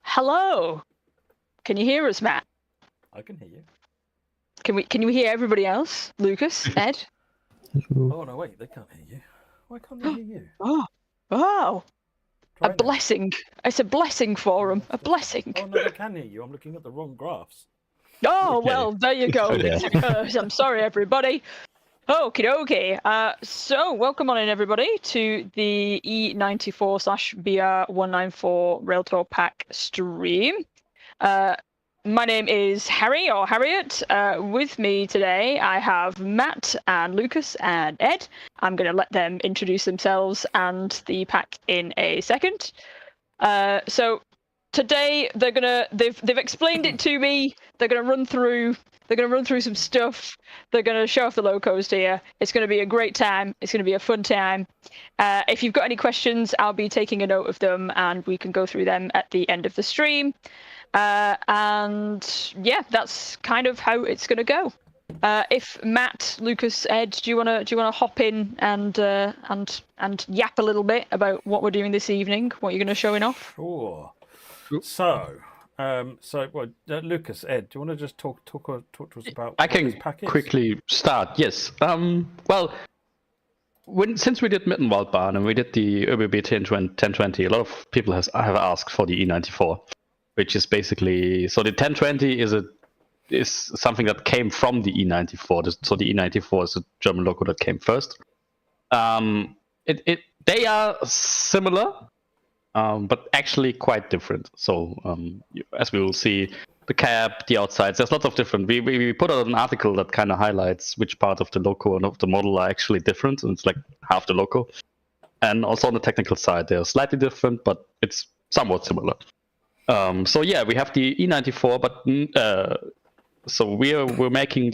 Hello. Can you hear us, Matt? I can hear you. Can you hear everybody else? Lucas, Ed? Oh no, wait, they can't hear you. Why can't they hear you? Oh. Try A now. blessing. It's a blessing for them. A blessing. Oh no, they can hear you. I'm looking at the wrong graphs. Oh, Okay. well, there you go. Yeah. I'm sorry, everybody. Okie dokie. So, welcome on in, everybody, to the E94/BR194 Railtour Pack stream. My name is Harry, or Harriet. With me today, I have Matt and Lucas and Ed. I'm going to let them introduce themselves and the pack in a second. So today they've explained it to me. They're gonna run through some stuff. They're gonna show off the locos here. It's gonna be a great time. It's gonna be a fun time. If you've got any questions, I'll be taking a note of them and we can go through them at the end of the stream. And yeah, that's kind of how it's gonna go. If Matt, Lucas, Ed, do you wanna hop in and yap a little bit about what we're doing this evening? What you're gonna showing off? Sure. So, Lucas, Ed, do you want to just talk to us about I what can this pack is? quickly start. Yes. Well, since we did Mittenwaldbahn and we did the ÖBB 1020, a lot of people have asked for the E94, which is basically the 1020 is something that came from the E94. So the E94 is a German loco that came first. They are similar. But actually quite different. So as we will see, the cab, the outsides, there's lots of different. We put out an article that kind of highlights which part of the loco and of the model are actually different, and it's like half the loco. And also on the technical side, they're slightly different, but it's somewhat similar. So yeah, we have the E94, but so we're making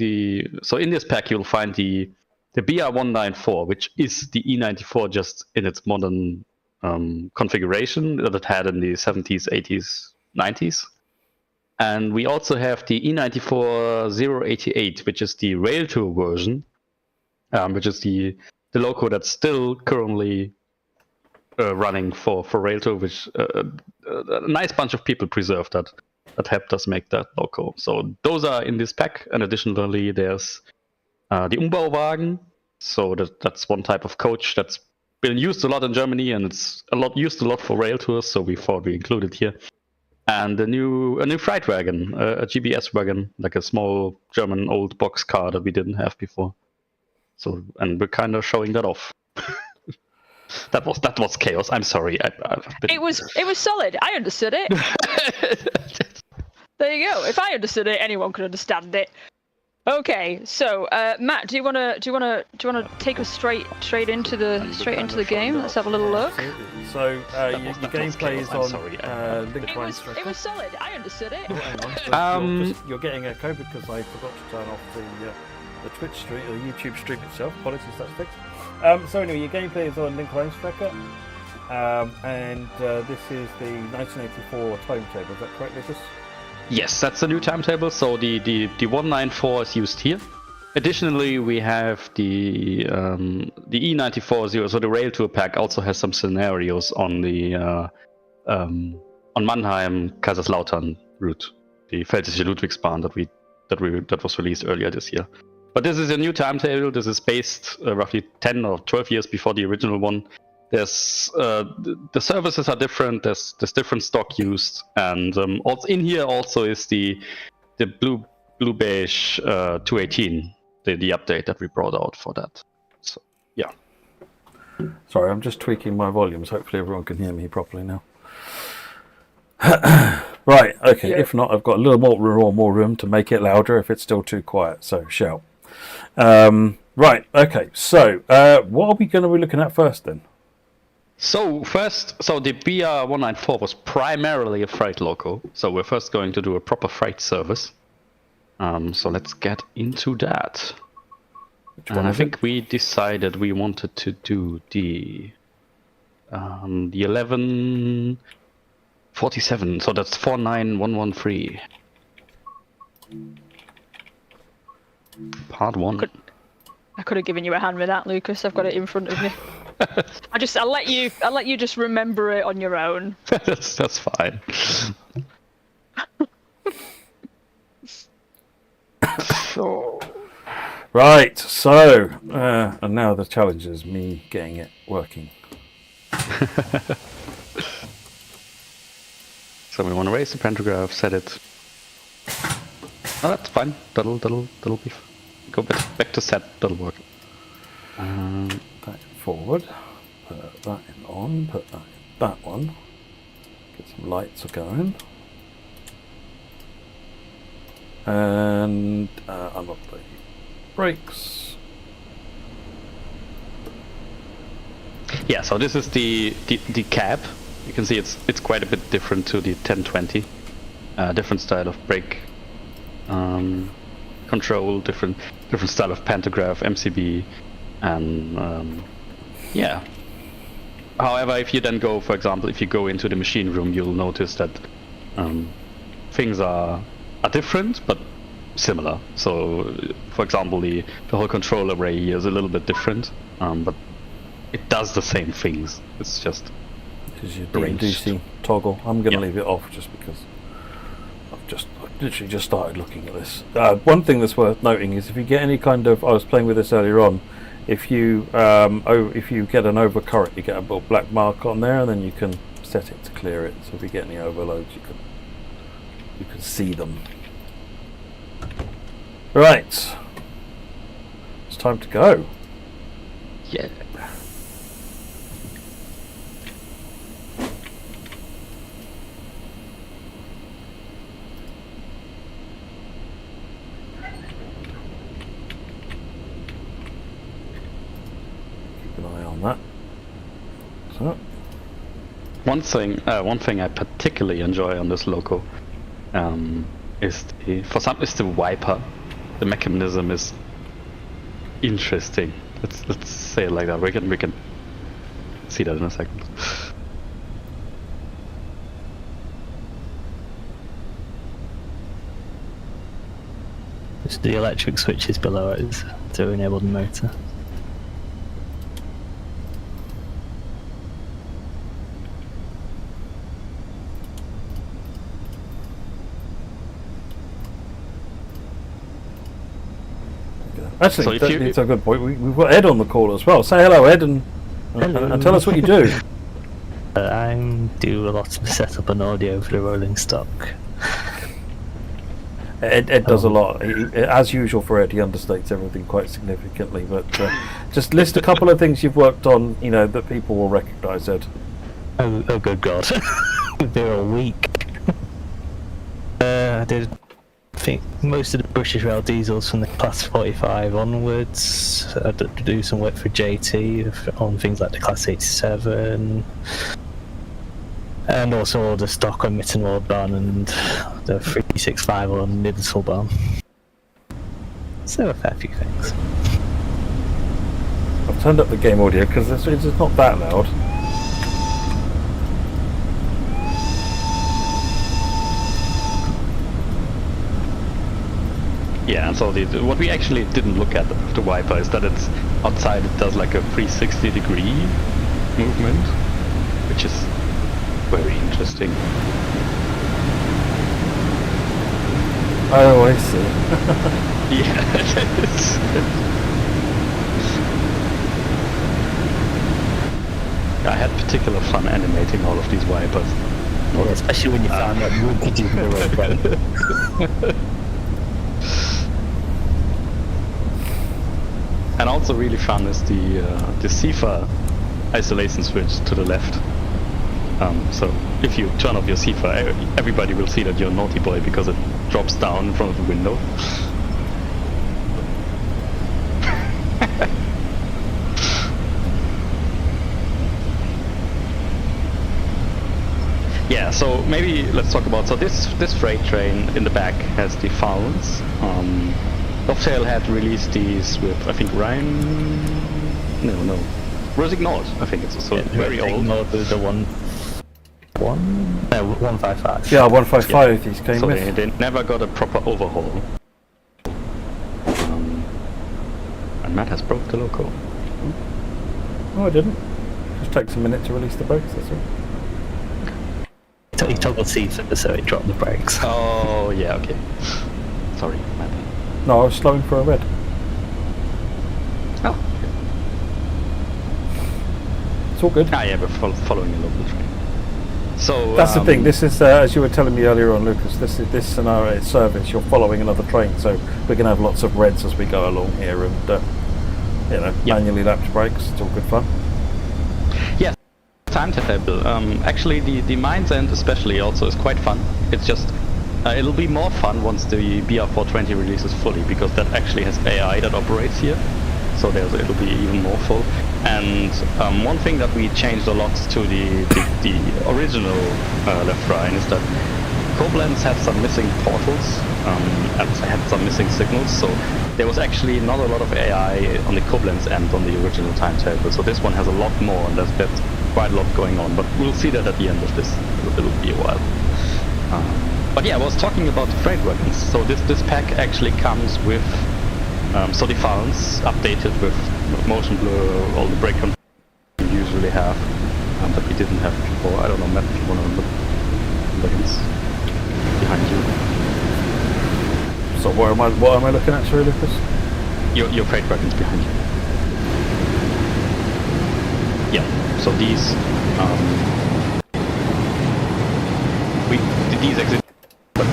so in this pack you'll find the BR194, which is the E94 just in its modern configuration that it had in the 70s, 80s, 90s. And we also have the E94 088, which is the Railtour version, which is the loco that's still currently running for Railtour, which a nice bunch of people preserved that helped us make that loco. So those are in this pack, and additionally there's the Umbauwagen. So that's one type of coach that's been used a lot in Germany, and it's used a lot for rail tours, so we thought we included here. And a new freight wagon, a GBS wagon, like a small German old box car that we didn't have before. So, and we're kind of showing that off. that was chaos. I'm sorry. It was solid. I understood it. There you go. If I understood it, anyone could understand it. Okay, so Matt, do you wanna take us straight into the game? Let's have a little look. Absolutely. So your gameplay is on link Rhine. It was solid. I understood it. Oh, hang on. You're getting echo because I forgot to turn off the Twitch stream or the YouTube stream itself. Apologies, that's fixed. So anyway, your gameplay is on link Rhine, and this is the 1984 timetable. Is that correct, Lucas? Yes, that's the new timetable. So the 194 is used here. Additionally, we have the E94 so the Railtour Pack also has some scenarios on the on Mannheim Kaiserslautern route, the Pfälzische Ludwigsbahn that was released earlier this year. But this is a new timetable. This is based roughly 10 or 12 years before the original one. There's the services are different. There's different stock used, and also in here also is the blue beige 218, the update that we brought out for that. So yeah. Sorry, I'm just tweaking my volumes. Hopefully everyone can hear me properly now. Right. Okay. Yeah. If not, I've got a little more room to make it louder if it's still too quiet. So shout. Right. Okay. So what are we going to be looking at first then? So the BR194 was primarily a freight loco. So we're first going to do a proper freight service. So let's get into that. And I think we decided we wanted to do the 1147. So that's 49113. Part 1. I could have given you a hand with that, Lucas. I've got it in front of me. I'll let you just remember it on your own. That's fine. Right, so and now the challenge is me getting it working. So we want to raise the pantograph, set it. Oh, that's fine. That'll be. Go back to set. That'll work. That forward. Put that in on. Put that in that one. Get some lights going. And unlock the brakes. Yeah. So this is the cab. You can see it's quite a bit different to the 1020. Different style of brake control, different style of pantograph, MCB, and yeah. However, if you then go, for example, if you go into the machine room, you'll notice that things are different but similar. So, for example, the whole control array here is a little bit different, but it does the same things. It's just because you're doing DC toggle. I'm going to leave it off just because I've literally just started looking at this. One thing that's worth noting is if you get any kind of, I was playing with this earlier on, if you get an overcurrent, you get a little black mark on there, and then you can set it to clear it. So if you get any overloads, you can see them. Right, it's time to go. yeah. Keep an eye on that. So. One thing I particularly enjoy on this loco is the wiper. The mechanism is interesting. Let's say it like that. We can see that in a second. Just the electric switches below it to enable the motor. Actually, So it's a good point. We've got Ed on the call as well. Say hello, Ed, and tell us what you do. I do a lot of setup and audio for the rolling stock. Ed does a lot. As usual for Ed, he understates everything quite significantly. But just list a couple of things you've worked on, that people will recognise, Ed. Oh good God. They're all weak. I did, I think, most of the British Rail diesels from the Class 45 onwards. I had to do some work for JT on things like the Class 87. And also all the stock on Mittenwald Barn and the 365 on Niddesville Barn. So a fair few things. I've turned up the game audio because it's not that loud. Yeah, and so what we actually didn't look at the wiper is that it's outside. It does like a 360-degree movement, which is very interesting. Oh, I see. Yeah, it is. I had particular fun animating all of these wipers. Yeah, especially when you found out you could do the road. And also really fun is the CIFA isolation switch to the left. So if you turn off your CIFA, everybody will see that you're a naughty boy because it drops down in front of the window. Yeah, so maybe let's talk about, so this freight train in the back has the fouls. Dovetail had released these with, I think, Rhine. No, Rosignol, I think it's also very old. The 155. Yeah, 155 these came So with. they never got a proper overhaul. And Matt has broke the loco. Oh, I didn't. Just takes a minute to release the brakes, that's all. He toggled seats so it dropped the brakes. Oh, yeah, okay. Sorry, my bad. No, I was slowing for a red. Oh. It's all good. Ah, yeah, we're following a local train. So That's the thing. This is, as you were telling me earlier on, Lucas. This scenario service. You're following another train, so we're going to have lots of reds as we go along here, and manually lapped brakes. It's all good fun. Yeah, timetable. Actually, the Mines End especially also is quite fun. It's just it'll be more fun once the BR420 releases fully, because that actually has AI that operates here. So it'll be even more full. And one thing that we changed a lot to the original left Rhine is that Koblenz had some missing portals and had some missing signals. So there was actually not a lot of AI on the Koblenz end on the original timetable. So this one has a lot more, and there's quite a lot going on. But we'll see that at the end of this. It'll be a while. But yeah, I was talking about the freight wagons. So this pack actually comes with so the files updated with motion blur, all the brake control we usually have, that we didn't have before. I don't know, Matt, if you want to look behind you. So what am I looking at, sorry, Lucas? Your freight wagons behind you. Yeah. So these these exist, but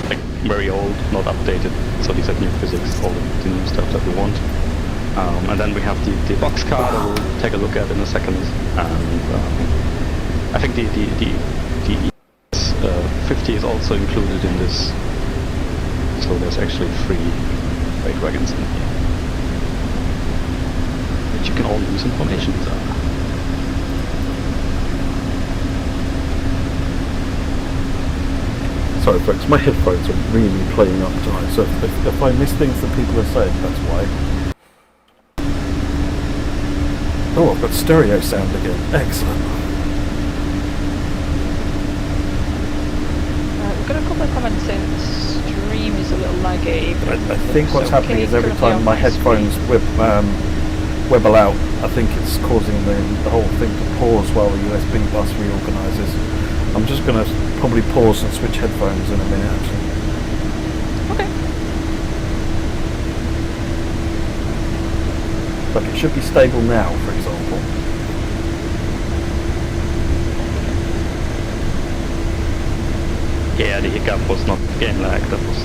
like very old, not updated. So these are new physics, all the new stuff that we want. And then we have the box car that we'll take a look at in a second. And I think the 50 is also included in this. So there's actually 3 freight wagons in here, which you can all use information. Sorry folks, my headphones are really playing up tonight, so if I miss things that people are saying, that's why. Oh, I've got stereo sound again. Excellent. We've got a couple of comments saying the stream is a little laggy. I think what's happening is every time my headphones wibble out, I think it's causing the whole thing to pause while the USB bus reorganises. I'm just going to probably pause and switch headphones in a minute, actually. Okay. But it should be stable now, for example. Yeah, the hiccup was not game lag, that was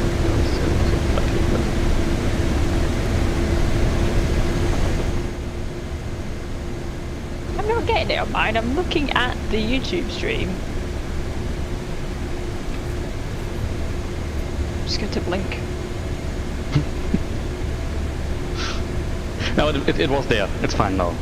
I'm not getting it on mine. I'm looking at the YouTube stream. I'm just going to blink. No, it was there. It's fine now.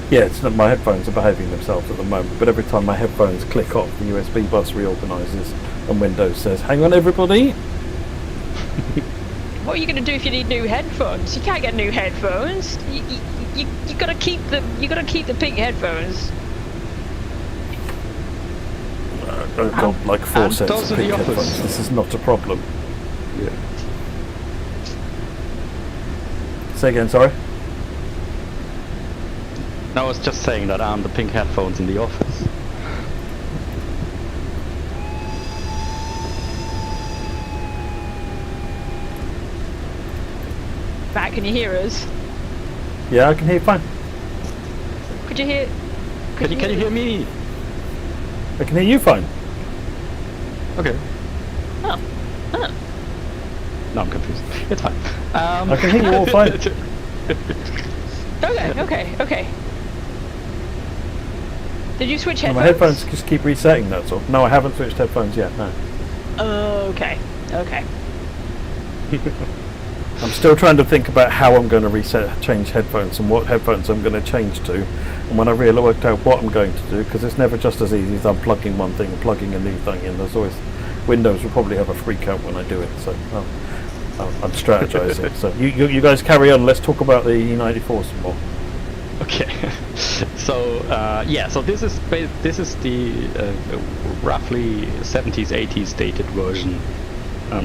Yeah, it's not, my headphones are behaving themselves at the moment, but every time my headphones click off, the USB bus reorganises and Windows says, "Hang on, everybody." What are you going to do if you need new headphones? You can't get new headphones. You gotta keep the pink headphones. I've got like 4 sets those of are the pink offers. headphones. This is not a problem. Yeah. Say again, sorry. No, I was just saying that I'm the pink headphones in the office. Matt, can you hear us? Yeah, I can hear you fine. Could you hear? Can you hear me? I can hear you fine. Okay. Oh. No, I'm confused. It's fine. I can hear you all fine. Okay. Did you switch No, headphones? my headphones just keep resetting, that's all. No, I haven't switched headphones yet, no. Okay. I'm still trying to think about how I'm going to change headphones and what headphones I'm going to change to. And when I really worked out what I'm going to do, because it's never just as easy as unplugging one thing and plugging a new thing in. There's always, Windows will probably have a freak out when I do it, so I'm strategizing. So you guys carry on, let's talk about the E94 some more. Okay. So so this is the roughly 70s 80s dated version.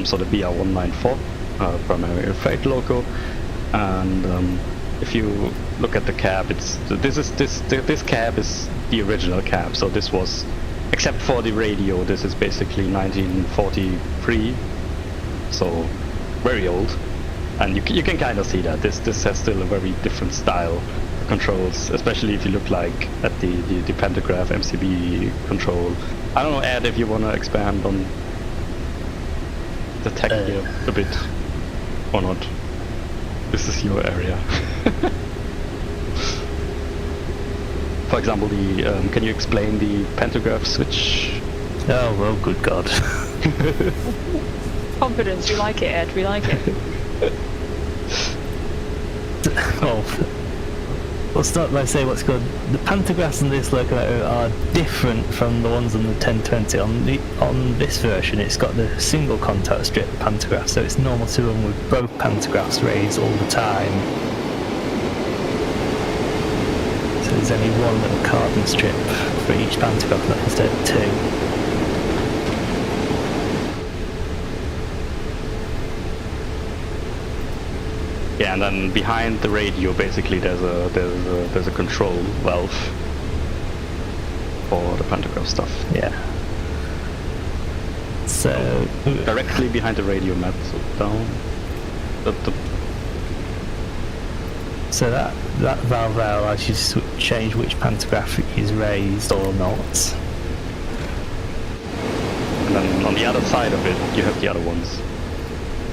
So the BR194 primary freight loco, and if you look at the cab, this cab is the original cab. So this was, except for the radio, this is basically 1943. So very old, and you can kind of see that this has still a very different style of controls, especially if you look like at the pantograph MCB control. I don't know, Ed, if you want to expand on the tech here a bit or not. This is your area. For example, can you explain the pantograph switch? Oh, well, good God. Confidence, we like it, Ed, we like it. Well, we'll start by saying what's good. The pantographs on this locomotive are different from the ones on the 1020. On this version, it's got the single contact strip pantograph, so it's normal to run with both pantographs raised all the time. So there's only one little carbon strip for each pantograph instead of two. Yeah, and then behind the radio, basically, there's a control valve for the pantograph stuff. Yeah. So directly behind the radio, Matt. So down. So that valve there allows you to change which pantograph is raised or not. And then on the other side of it, you have the other ones.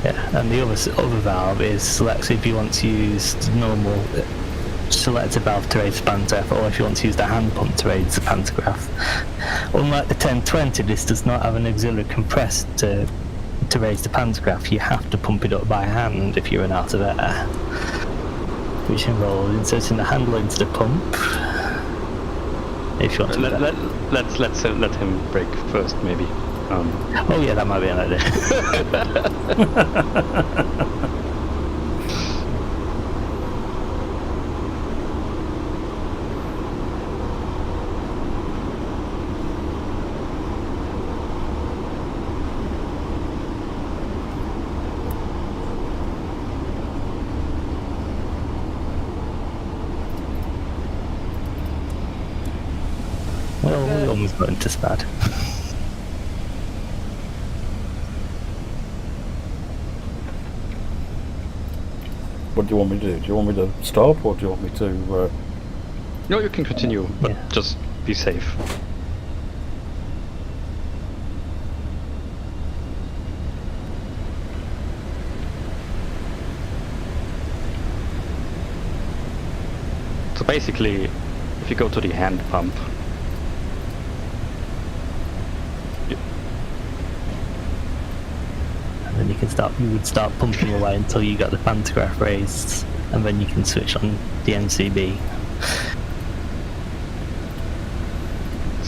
Yeah, and the other valve is selects if you want to use the normal selector valve to raise the pantograph, or if you want to use the hand pump to raise the pantograph. Unlike the 1020, this does not have an auxiliary compressor to raise the pantograph. You have to pump it up by hand if you run out of air, which involves inserting the handle into the pump. If you want to let him break first, maybe. Oh yeah, that might be an idea. Well, we almost got into SPAD. What do you want me to do? Do you want me to stop, or do you want me to... No, you can continue, but Yeah. just be safe. So basically, if you go to the hand pump, And then you would start pumping away until you got the pantograph raised, and then you can switch on the MCB.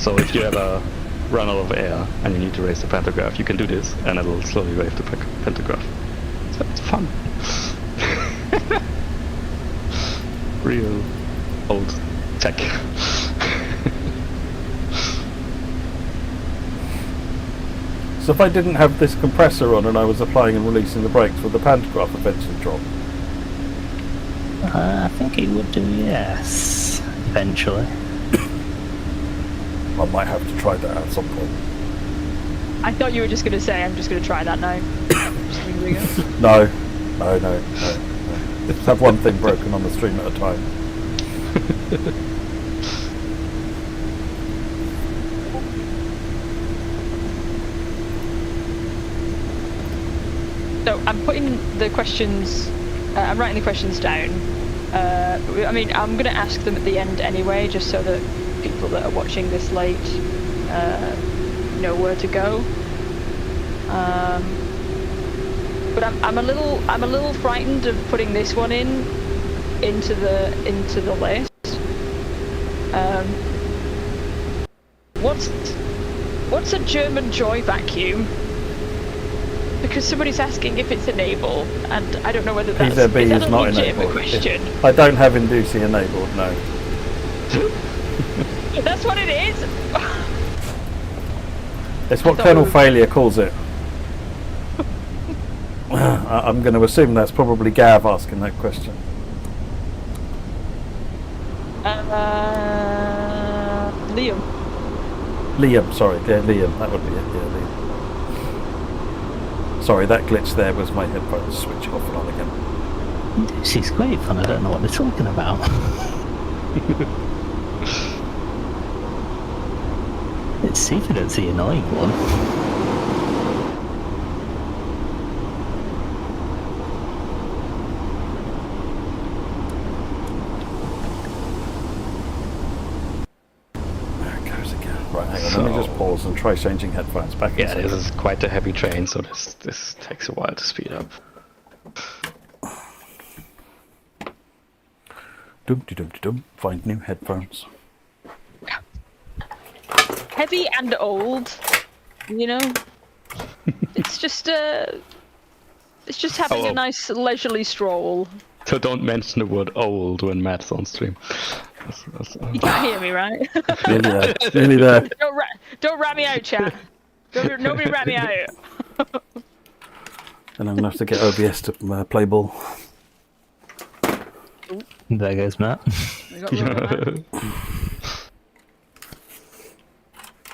so if you ever run out of air and you need to raise the pantograph, you can do this, and it'll slowly raise the pantograph. So it's fun. Real old tech. So if I didn't have this compressor on and I was applying and releasing the brakes, would the pantograph eventually drop? I think it would do, yes, eventually. I might have to try that at some point. I thought you were just going to say, I'm just going to try that now. Just leaving it. No. Let's have one thing broken on the stream at a time. So I'm putting the questions, I'm writing the questions down. I mean, I'm going to ask them at the end anyway, just so that people that are watching this late know where to go. But I'm a little frightened of putting this one into the list. What's a German joy vacuum? Because somebody's asking if it's enabled, and I don't know whether that's PZB is that is a not legitimate enabled. question. I don't have inducing enabled, no. That's what it is. It's what kernel failure calls it. I'm going to assume that's probably Gav asking that question. Liam. Liam, sorry, yeah, Liam, that would be it, yeah, Liam. Sorry, that glitch there was my headphones switching off and on again. This is great fun, I don't know what they're talking about. Let's see if I don't see an annoying one. Right, hang on, let me just pause and try changing headphones back. Yeah, this is quite a heavy train, so this takes a while to speed up. Dum-de-dum-de-dum, find new headphones. Heavy and old, you know? It's just having a nice leisurely stroll. So don't mention the word old when Matt's on stream. You can't hear me, right? Nearly there. Don't rat me out, chat. Nobody rat me out. And I'm going to have to get OBS to play ball. There goes Matt.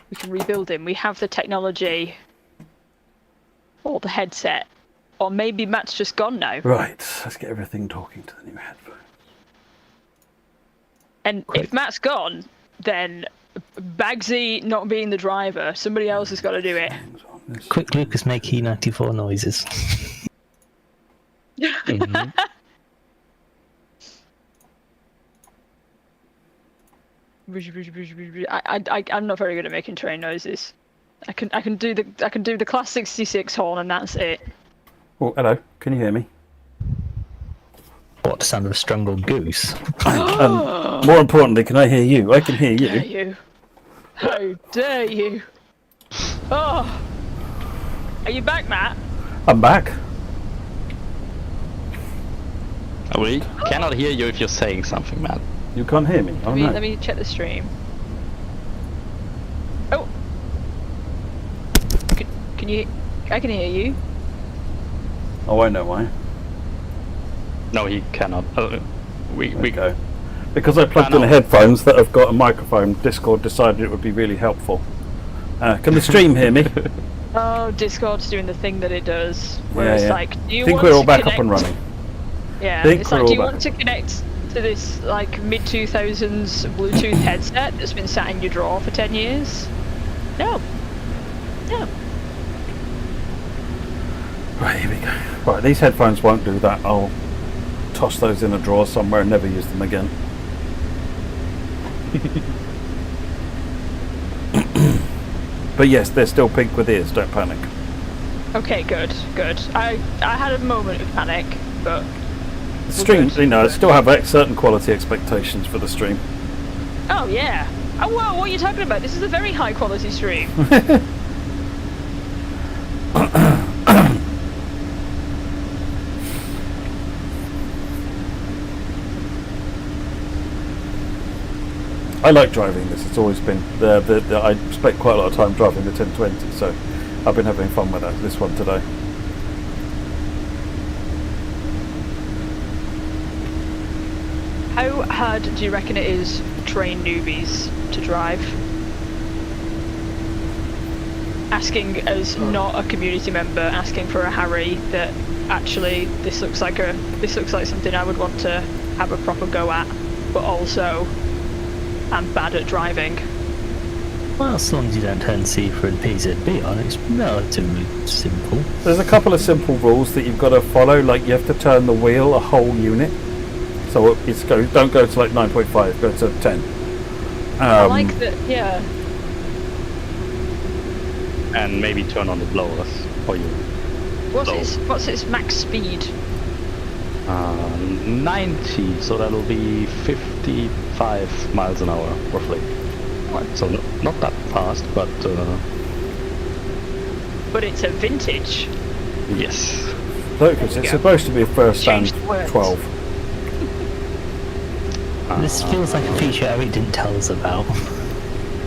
We can rebuild him. We have the technology. Or the headset. Or maybe Matt's just gone now. Right, let's get everything talking to the new headphones. And if Matt's gone, then Bagsy not being the driver, somebody else has got to do it. Quick, Lucas, make E94 noises. Mm-hmm. I'm not very good at making train noises. I can do the class 66 horn and that's it. Oh, hello. Can you hear me? What, the sound of a strangled goose? And more importantly, can I hear you? I can hear you. How dare you? How dare you? Oh, are you back, Matt? I'm back. We cannot hear you if you're saying something, Matt. You can't hear me. Oh, no. Let me check the stream. Oh, can you? I can hear you. Oh, I know why. No, he cannot. We go. Because I plugged in the headphones that have got a microphone, Discord decided it would be really helpful. Can the stream hear me? Oh, Discord's doing the thing that it does. Where it's like, do you think want we're all to back connect? up and running. Yeah, Think it's we're like, do all you back. want to connect to this like mid-2000s Bluetooth headset that's been sat in your drawer for 10 years? No. No. Right, here we go. Right, these headphones won't do that. I'll toss those in a drawer somewhere and never use them again. But yes, they're still pink with ears, don't panic. Okay, good, good. I had a moment of panic, but The stream, you know, I still have certain quality expectations for the stream. oh yeah. Oh wow, what are you talking about? This is a very high quality stream. I like driving this. It's always been I spent quite a lot of time driving the 1020, so I've been having fun with that. This one today. How hard do you reckon it is for train newbies to drive? Asking as not a community member, asking for a Harry that actually this looks like something I would want to have a proper go at, but also I'm bad at driving. Well, as long as you don't turn C for a PZB on, it's relatively simple. There's a couple of simple rules that you've got to follow, like you have to turn the wheel a whole unit. So don't go to like 9.5, go to 10. I like that, yeah. and maybe turn on the blowers for you. What's its max speed? 90, so that'll be 55 miles an hour, roughly. So not that fast, but... But it's a vintage. yes. Lucas, it's supposed to be first Change stand the words. 12. This feels like a feature Eric didn't tell us about.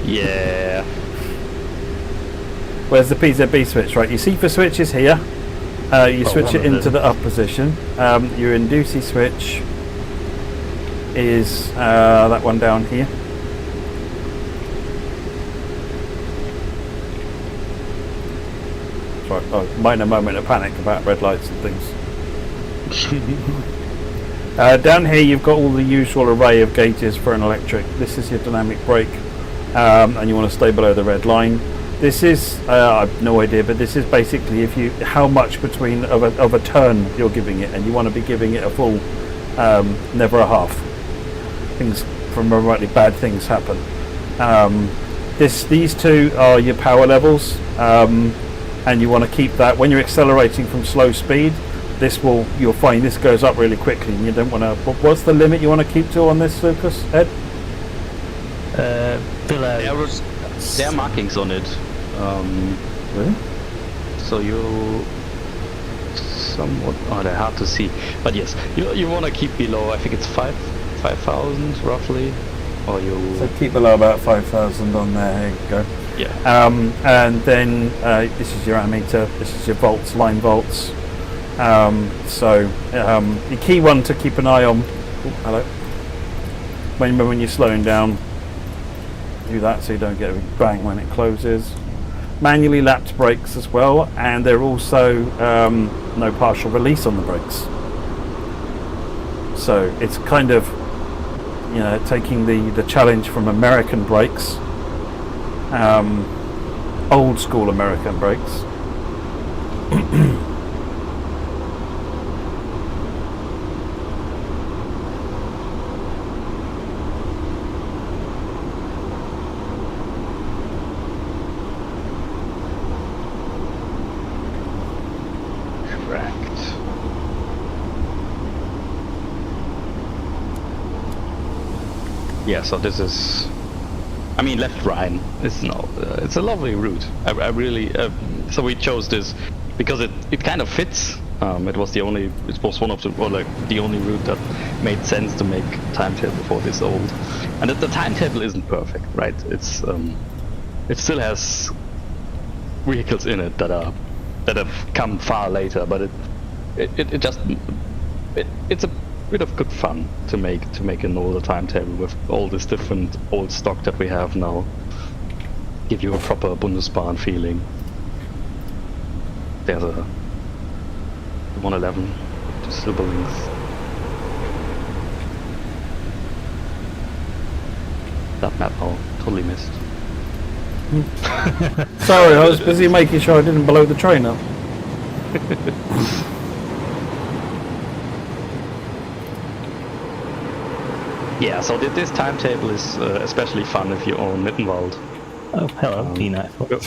Yeah. Where's the PZB switch? Right, your CFA switch is here. You switch it into the up position. Your inducey switch is that one down here. Sorry, minor moment of panic about red lights and things. Down here you've got all the usual array of gauges for an electric. This is your dynamic brake, and you want to stay below the red line. This is I've no idea, but this is basically how much between of a turn you're giving it, and you want to be giving it a full, never a half. Things from remotely bad things happen. These two are your power levels, and you want to keep that when you're accelerating from slow speed. You'll find this goes up really quickly, and you don't want to. What's the limit you want to keep to on this, Lucas? Ed? Below. There are markings on it. Really? So you somewhat. Oh, they're hard to see. But yes, you want to keep below. I think it's 5,000 roughly, or you. So keep below about 5,000 on there. Here you go. Yeah. And then this is your ammeter. This is your volts, line volts. The key one to keep an eye on. Hello. When you're slowing down, do that so you don't get a big bang when it closes. Manually lapped brakes as well, and they're also no partial release on the brakes. So it's kind of taking the challenge from American brakes, old school American brakes. Yeah, so this is, I mean, left Rhine is it's a lovely route. I really, so we chose this because it kind of fits. It was one of the only route that made sense to make timetable for this old. And the timetable isn't perfect, right? It's it still has vehicles in it that have come far later, but it's a bit of good fun to make an older timetable with all this different old stock that we have now. Give you a proper Bundesbahn feeling. There's a 111 to silver links. That map I totally missed. Sorry, I was busy making sure I didn't blow the train up. Yeah, so this timetable is especially fun if you own Mittenwald. Oh, hello, E94.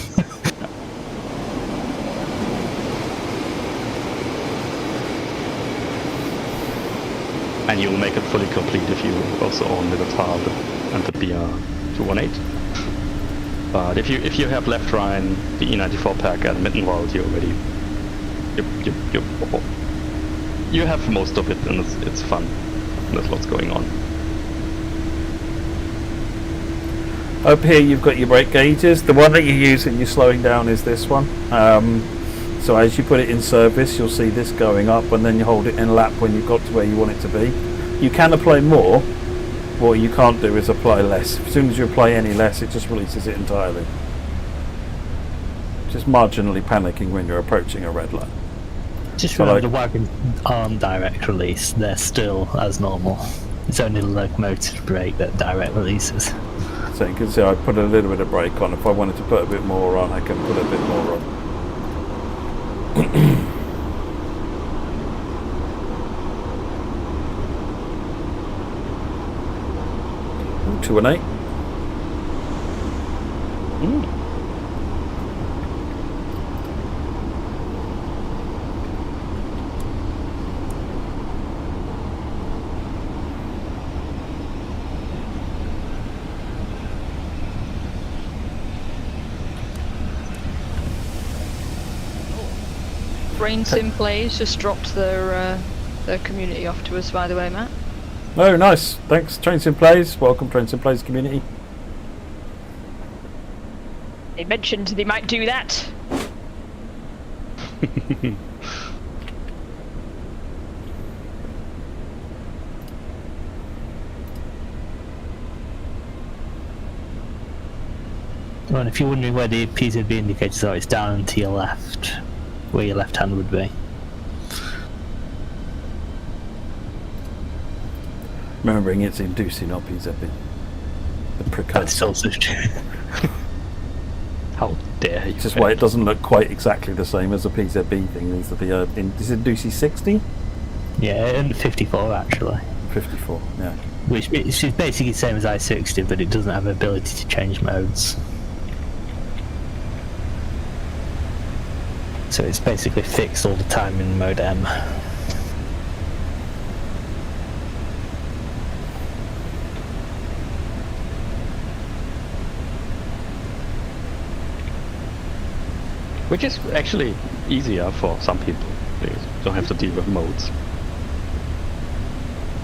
And you'll make it fully complete if you also own Mitteltal and the BR218. But if you have left Rhine, the E94 Pack and Mittenwald, you have most of it, and it's fun. There's lots going on. Up here you've got your brake gauges. The one that you use when you're slowing down is this one. So as you put it in service, you'll see this going up, and then you hold it in lap when you've got to where you want it to be. You can apply more. What you can't do is apply less. As soon as you apply any less, it just releases it entirely. Just marginally panicking when you're approaching a red light. Just remember, the wagons aren't direct release, they're still as normal. It's only the locomotive brake that direct releases. So you can see I put a little bit of brake on. If I wanted to put a bit more on, I can put a bit more on. 2 and 8. Brain Sim Plays just dropped their community off to us, by the way, Matt. Oh, nice. Thanks, Train Sim Plays. Welcome, Train Sim Plays community. They mentioned they might do that. And if you're wondering where the PZB indicators are, it's down and to your left, where your left hand would be. Remembering it's in Ducey, not PZB. The That's precursor. also true. How dare you? It's just why it doesn't look quite exactly the same as a PZB thing. These are the is it Ducey 60? Yeah, and 54 actually. 54, yeah. Which is basically the same as I60, but it doesn't have the ability to change modes. So it's basically fixed all the time in mode M. Which is actually easier for some people. They don't have to deal with modes.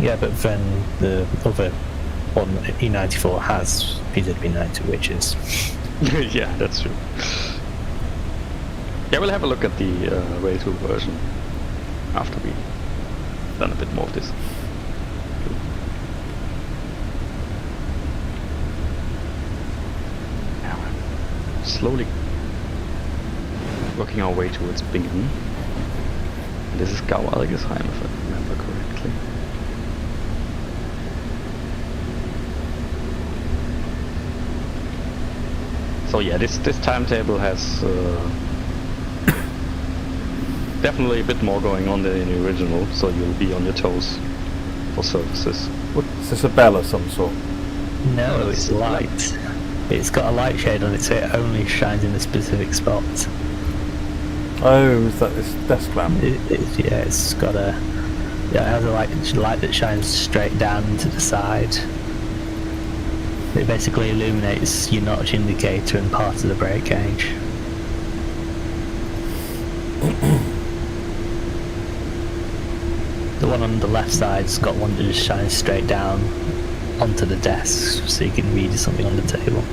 Yeah, but then the other one, E94, has PZB90, which is... Yeah, that's true. Yeah, we'll have a look at the Railtour version after we've done a bit more of this. Yeah, we're slowly working our way towards Bingen. This is Gau-Algesheim, if I remember correctly. So yeah, this timetable has definitely a bit more going on than in the original, so you'll be on your toes for services. What, is this a bell of some sort? No, it's light. It's got a light shade on it, so it only shines in a specific spot. Oh, is that this desk lamp? It's got a... Yeah, it has a light that shines straight down to the side. It basically illuminates your notch indicator and part of the brake gauge. The one on the left side's got one that just shines straight down onto the desk, so you can read something on the table.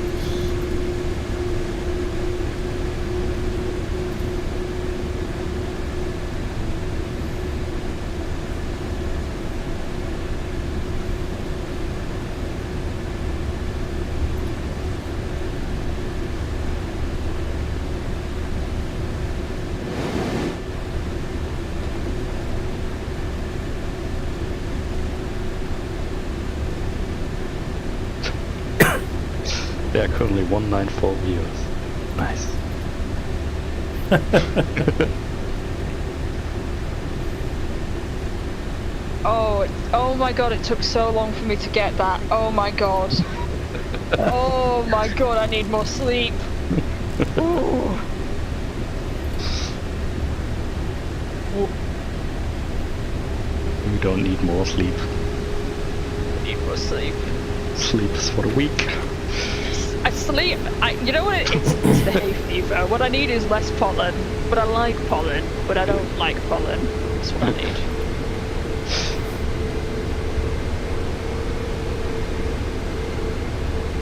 There are currently 194 viewers. Nice. Oh my god, it took so long for me to get that. Oh my god. Oh my god, I need more sleep. Ooh. You don't need more sleep. I need more sleep. Sleep is for the weak. I sleep. You know what? It's the hay fever. What I need is less pollen. But I like pollen. But I don't like pollen. That's what I need.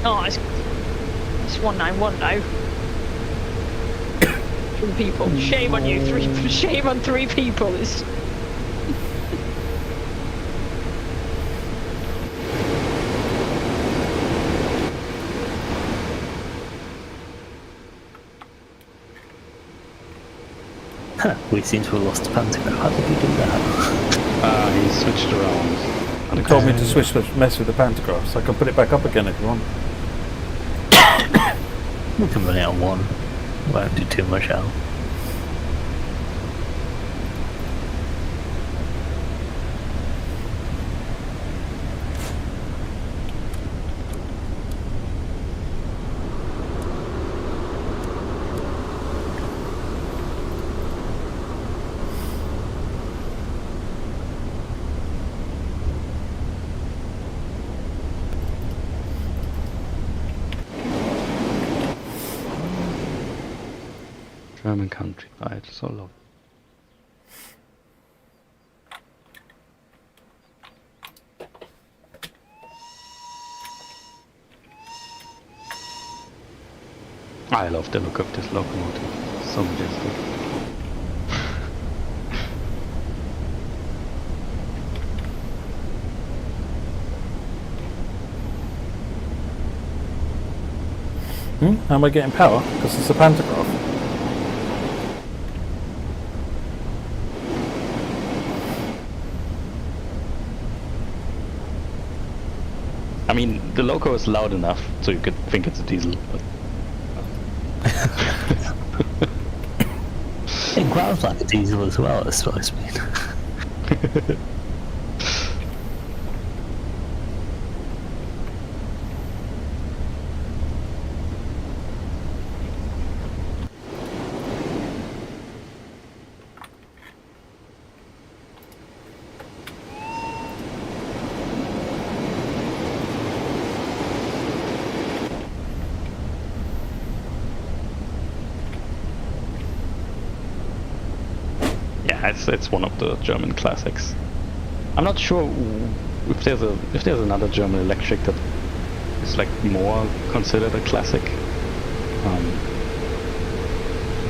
Oh, it's 191 now. Three people. Shame on you. Shame on 3 people. It's... We seem to have lost the pantograph. How did we do that? He switched around. He told me to mess with the pantographs. I can put it back up again if you want. We can run it on one. Won't do too much help. German country, right? So low. I love the look of this locomotive. So majestic. How am I getting power? Because it's a pantograph. I mean, the logo is loud enough so you could think it's a diesel. But... It growls like a diesel as well, at slow speed. It's one of the German classics. I'm not sure if there's another German electric that is like more considered a classic.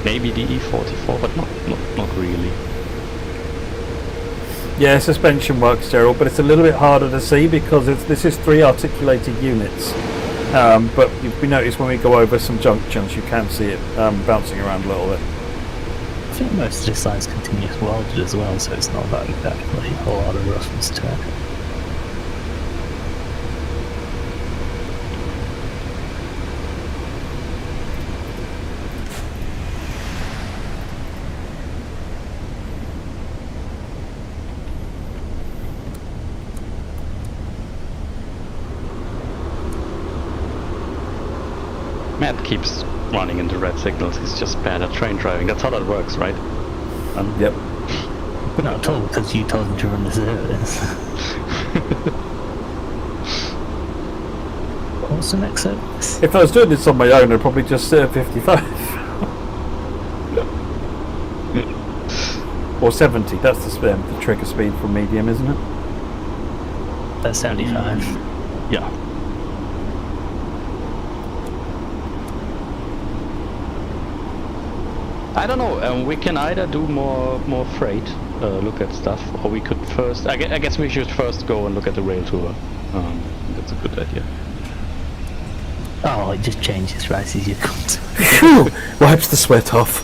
Maybe the E94, but not really. Yeah, suspension works, Gerald, but it's a little bit harder to see because this is 3 articulated units. But we notice when we go over some junctions, you can see it bouncing around a little bit. I think most of this line's continuous welded as well, so it's not that exactly a whole lot of roughness to it. Matt keeps running into red signals. He's just bad at train driving. That's how that works, right? Yep. Not at all, because you told him to run the service. What's the next service? If I was doing this on my own, I'd probably just serve 55. Or 70. That's the trigger speed for medium, isn't it? That's 75. Yeah. I don't know. We can either do more freight, look at stuff, or we could first. I guess we should first go and look at the rail tour. That's a good idea. Oh, it just changes right as you come to. Phew! Wipes the sweat off.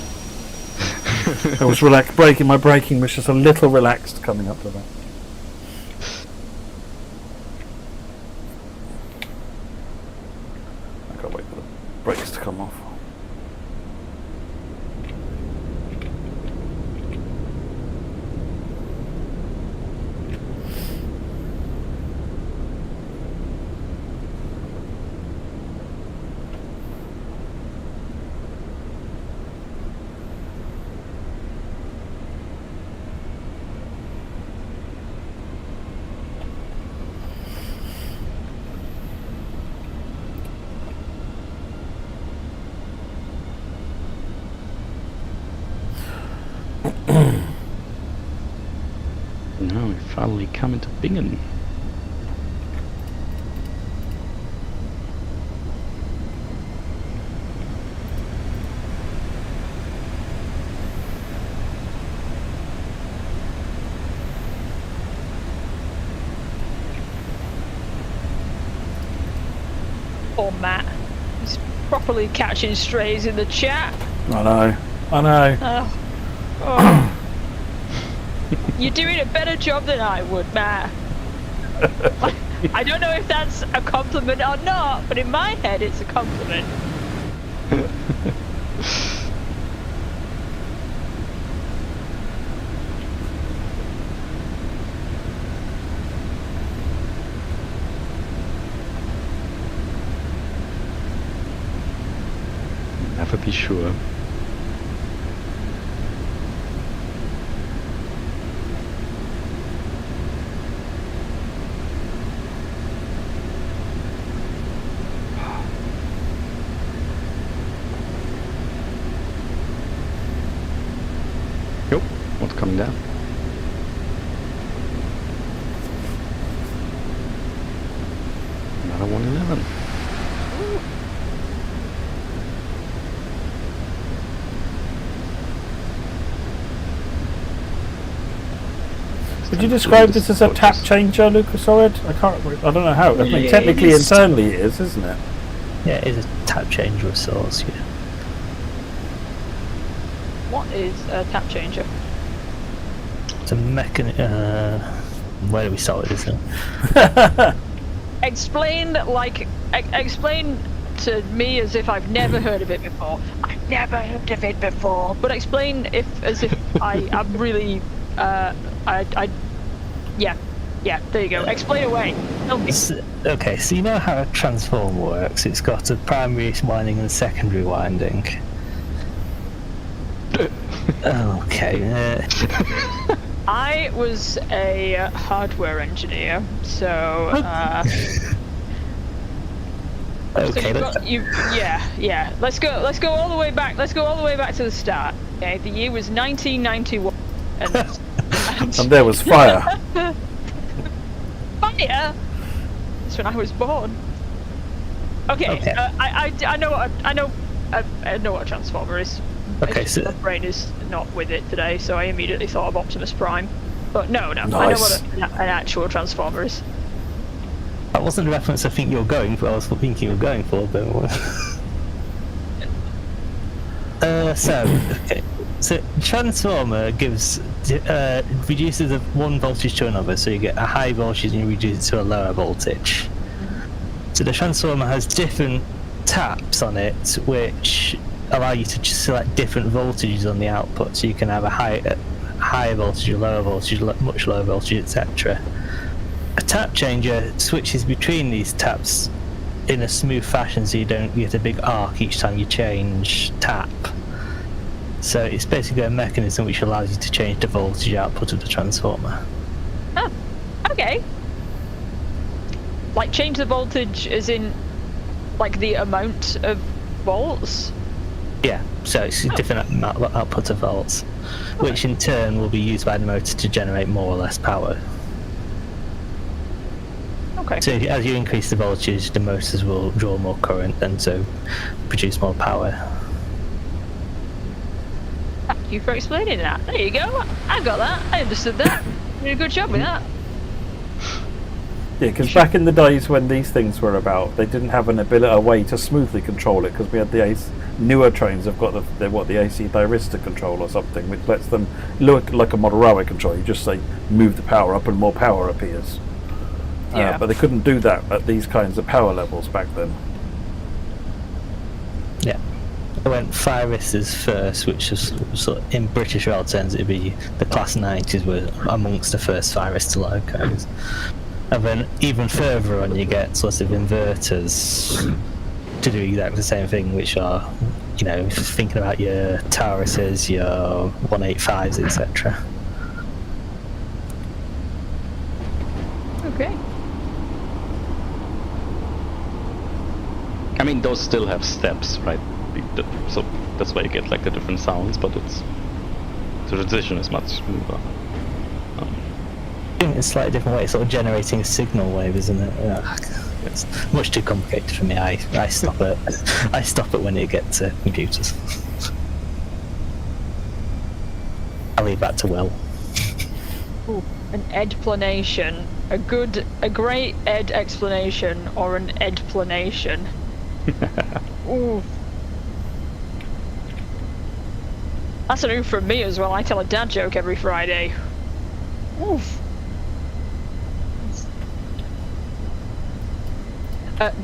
I was braking. My braking was just a little relaxed coming up to that. I can't wait for the brakes to come off. Now we finally come into Bingen. Poor Matt. He's properly catching strays in the chat. I know. Oh. You're doing a better job than I would, Matt. I don't know if that's a compliment or not, but in my head it's a compliment. Never be sure. Yep, what's coming down? Another 111. Would you describe this as a tap changer, Lucas? I don't know how. I mean, technically, internally it is, isn't it? Yeah, it is a tap changer of sorts, yeah. What is a tap changer? It's a where do we start with this? Explain to me as if I've never heard of it before. I've never heard of it before. But explain as if I'm really yeah, there you go. Explain away. Tell me. Okay, so you know how a transformer works? It's got a primary winding and a secondary winding. Okay. I was a hardware engineer, so Okay. yeah. Let's go all the way back. Let's go all the way back to the start. Okay, the year was 1991, And there was fire. Fire. That's when I was born. Okay. I know what a transformer is. Okay, so my brain is not with it today, so I immediately thought of Optimus Prime. But no, Nice. I know what an actual transformer is. that wasn't the reference I think you were going for. I was thinking you were going for, but so transformer gives reduces one voltage to another, so you get a high voltage and you reduce it to a lower voltage. So the transformer has different taps on it, which allow you to just select different voltages on the output. So you can have a higher voltage, a lower voltage, much lower voltage, etc. A tap changer switches between these taps in a smooth fashion, so you don't get a big arc each time you change tap. So it's basically a mechanism which allows you to change the voltage output of the transformer. Oh, okay. Like change the voltage as in like the amount of volts? Yeah, so it's a different output of volts, which in turn will be used by the motor to generate more or less power. Okay. So as you increase the voltage, the motors will draw more current and so produce more power. Thank you for explaining that. There you go. I got that. I understood that. You did a good job with that. Yeah, because back in the days when these things were about, they didn't have a way to smoothly control it, because we had the newer trains have got the AC thyristor control or something, which lets them look like a model railway control. You just say move the power up and more power appears. Yeah. But they couldn't do that at these kinds of power levels back then. Yeah. I went thyristors first, which is sort of, in British rail terms, it'd be the Class 90s were amongst the first thyristor locos. And then even further on you get sort of inverters to do exactly the same thing, which are, you know, thinking about your Tauruses, your 185s, etc. Okay. I mean, those still have steps, right? So that's why you get like the different sounds, but the transition is much smoother. In a slightly different way, sort of generating a signal wave, isn't it? It's much too complicated for me. I stop it. I stop it when it gets to computers. I'll leave that to Will. Ooh, an edplanation. A great ed explanation or an edplanation. Ooh. That's a new from me as well. I tell a dad joke every Friday. Oof.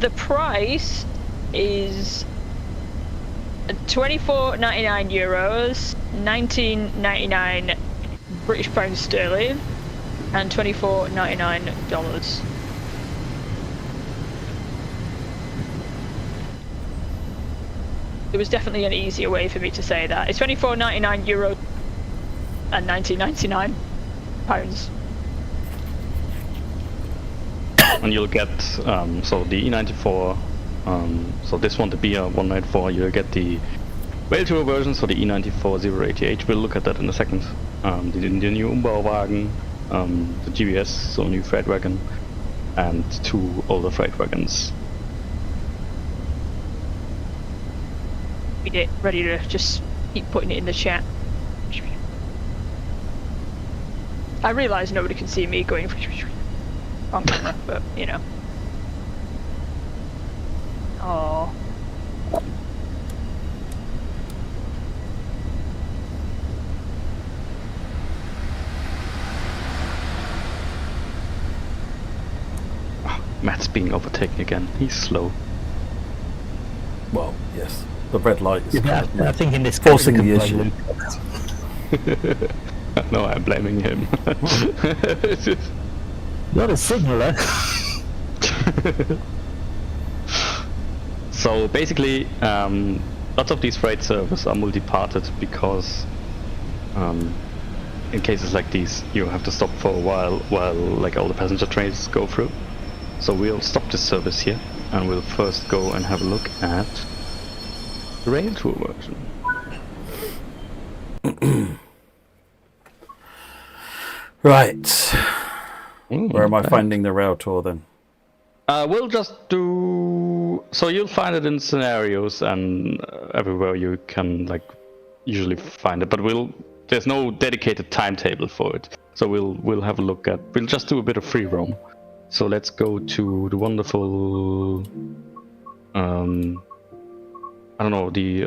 The price is €24.99, 19.99 British pounds sterling, and $24.99. There was definitely an easier way for me to say that. It's €24.99 and 19.99 pounds. And you'll get so the E94, so this one, the BR194, you'll get the Railtour version, so the E94 088. We'll look at that in a second. The new Umbauwagen, the GBS, so new freight wagon, and 2 older freight wagons. Ready to just keep putting it in the chat. I realise nobody can see me going on camera, but you know. Oh. Matt's being overtaken again. He's slow. Well, yes. The red light is Yeah, I think in this forcing case, the we can issue. No, I'm blaming him. You're the signaller. So basically, lots of these freight servers are multi-parted because in cases like these, you have to stop for a while like all the passenger trains go through. So we'll stop this service here, and we'll first go and have a look at the Railtour version. Right. Where am I finding the Railtour then? We'll just do. So you'll find it in scenarios and everywhere you can like usually find it, but there's no dedicated timetable for it. So we'll have a look at. We'll just do a bit of free roam. So let's go to the wonderful. I don't know, the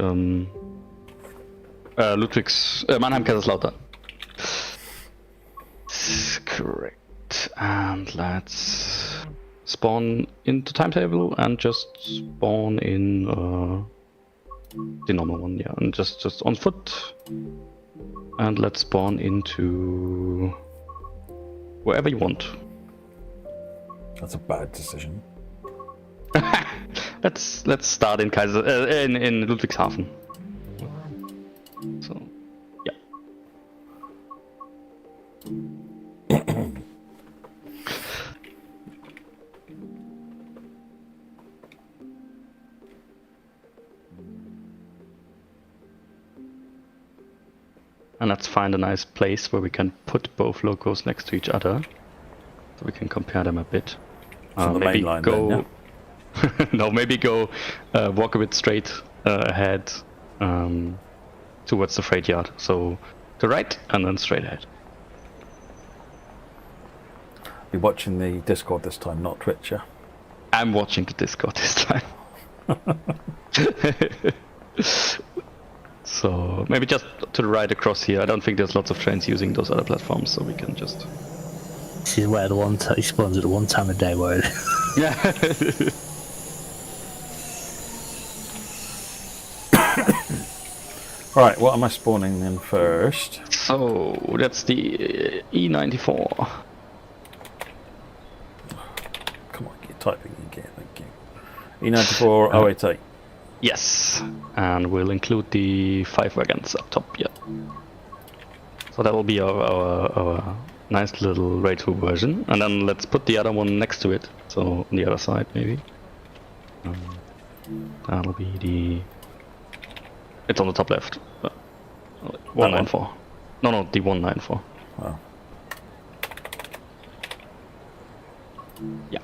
Ludwigs Mannheim Kaiserslautern. Correct. And let's spawn into timetable and just spawn in the normal one, yeah, and just on foot. And let's spawn into wherever you want. That's a bad decision. Let's start in in Ludwigshafen. So, yeah. And let's find a nice place where we can put both locos next to each other, so we can compare them a bit. So the maybe main line go. then, yeah? No, maybe go walk a bit straight ahead towards the freight yard. So to right and then straight ahead. You're watching the Discord this time, not Twitch, yeah? I'm watching the Discord this time. So maybe just to the right across here. I don't think there's lots of trains using those other platforms, so we can just. This is where he spawns at the one time of day where. Yeah. Right, what am I spawning in first? So that's the E94. Come on, keep typing again, thank you. E94 088. Yes, and we'll include the 5 wagons up top. Yeah. So that will be our nice little Railtour version, and then let's put the other one next to it. So on the other side, maybe. That'll be the. It's on the top left. 194. No, the 194. Wow. Yeah.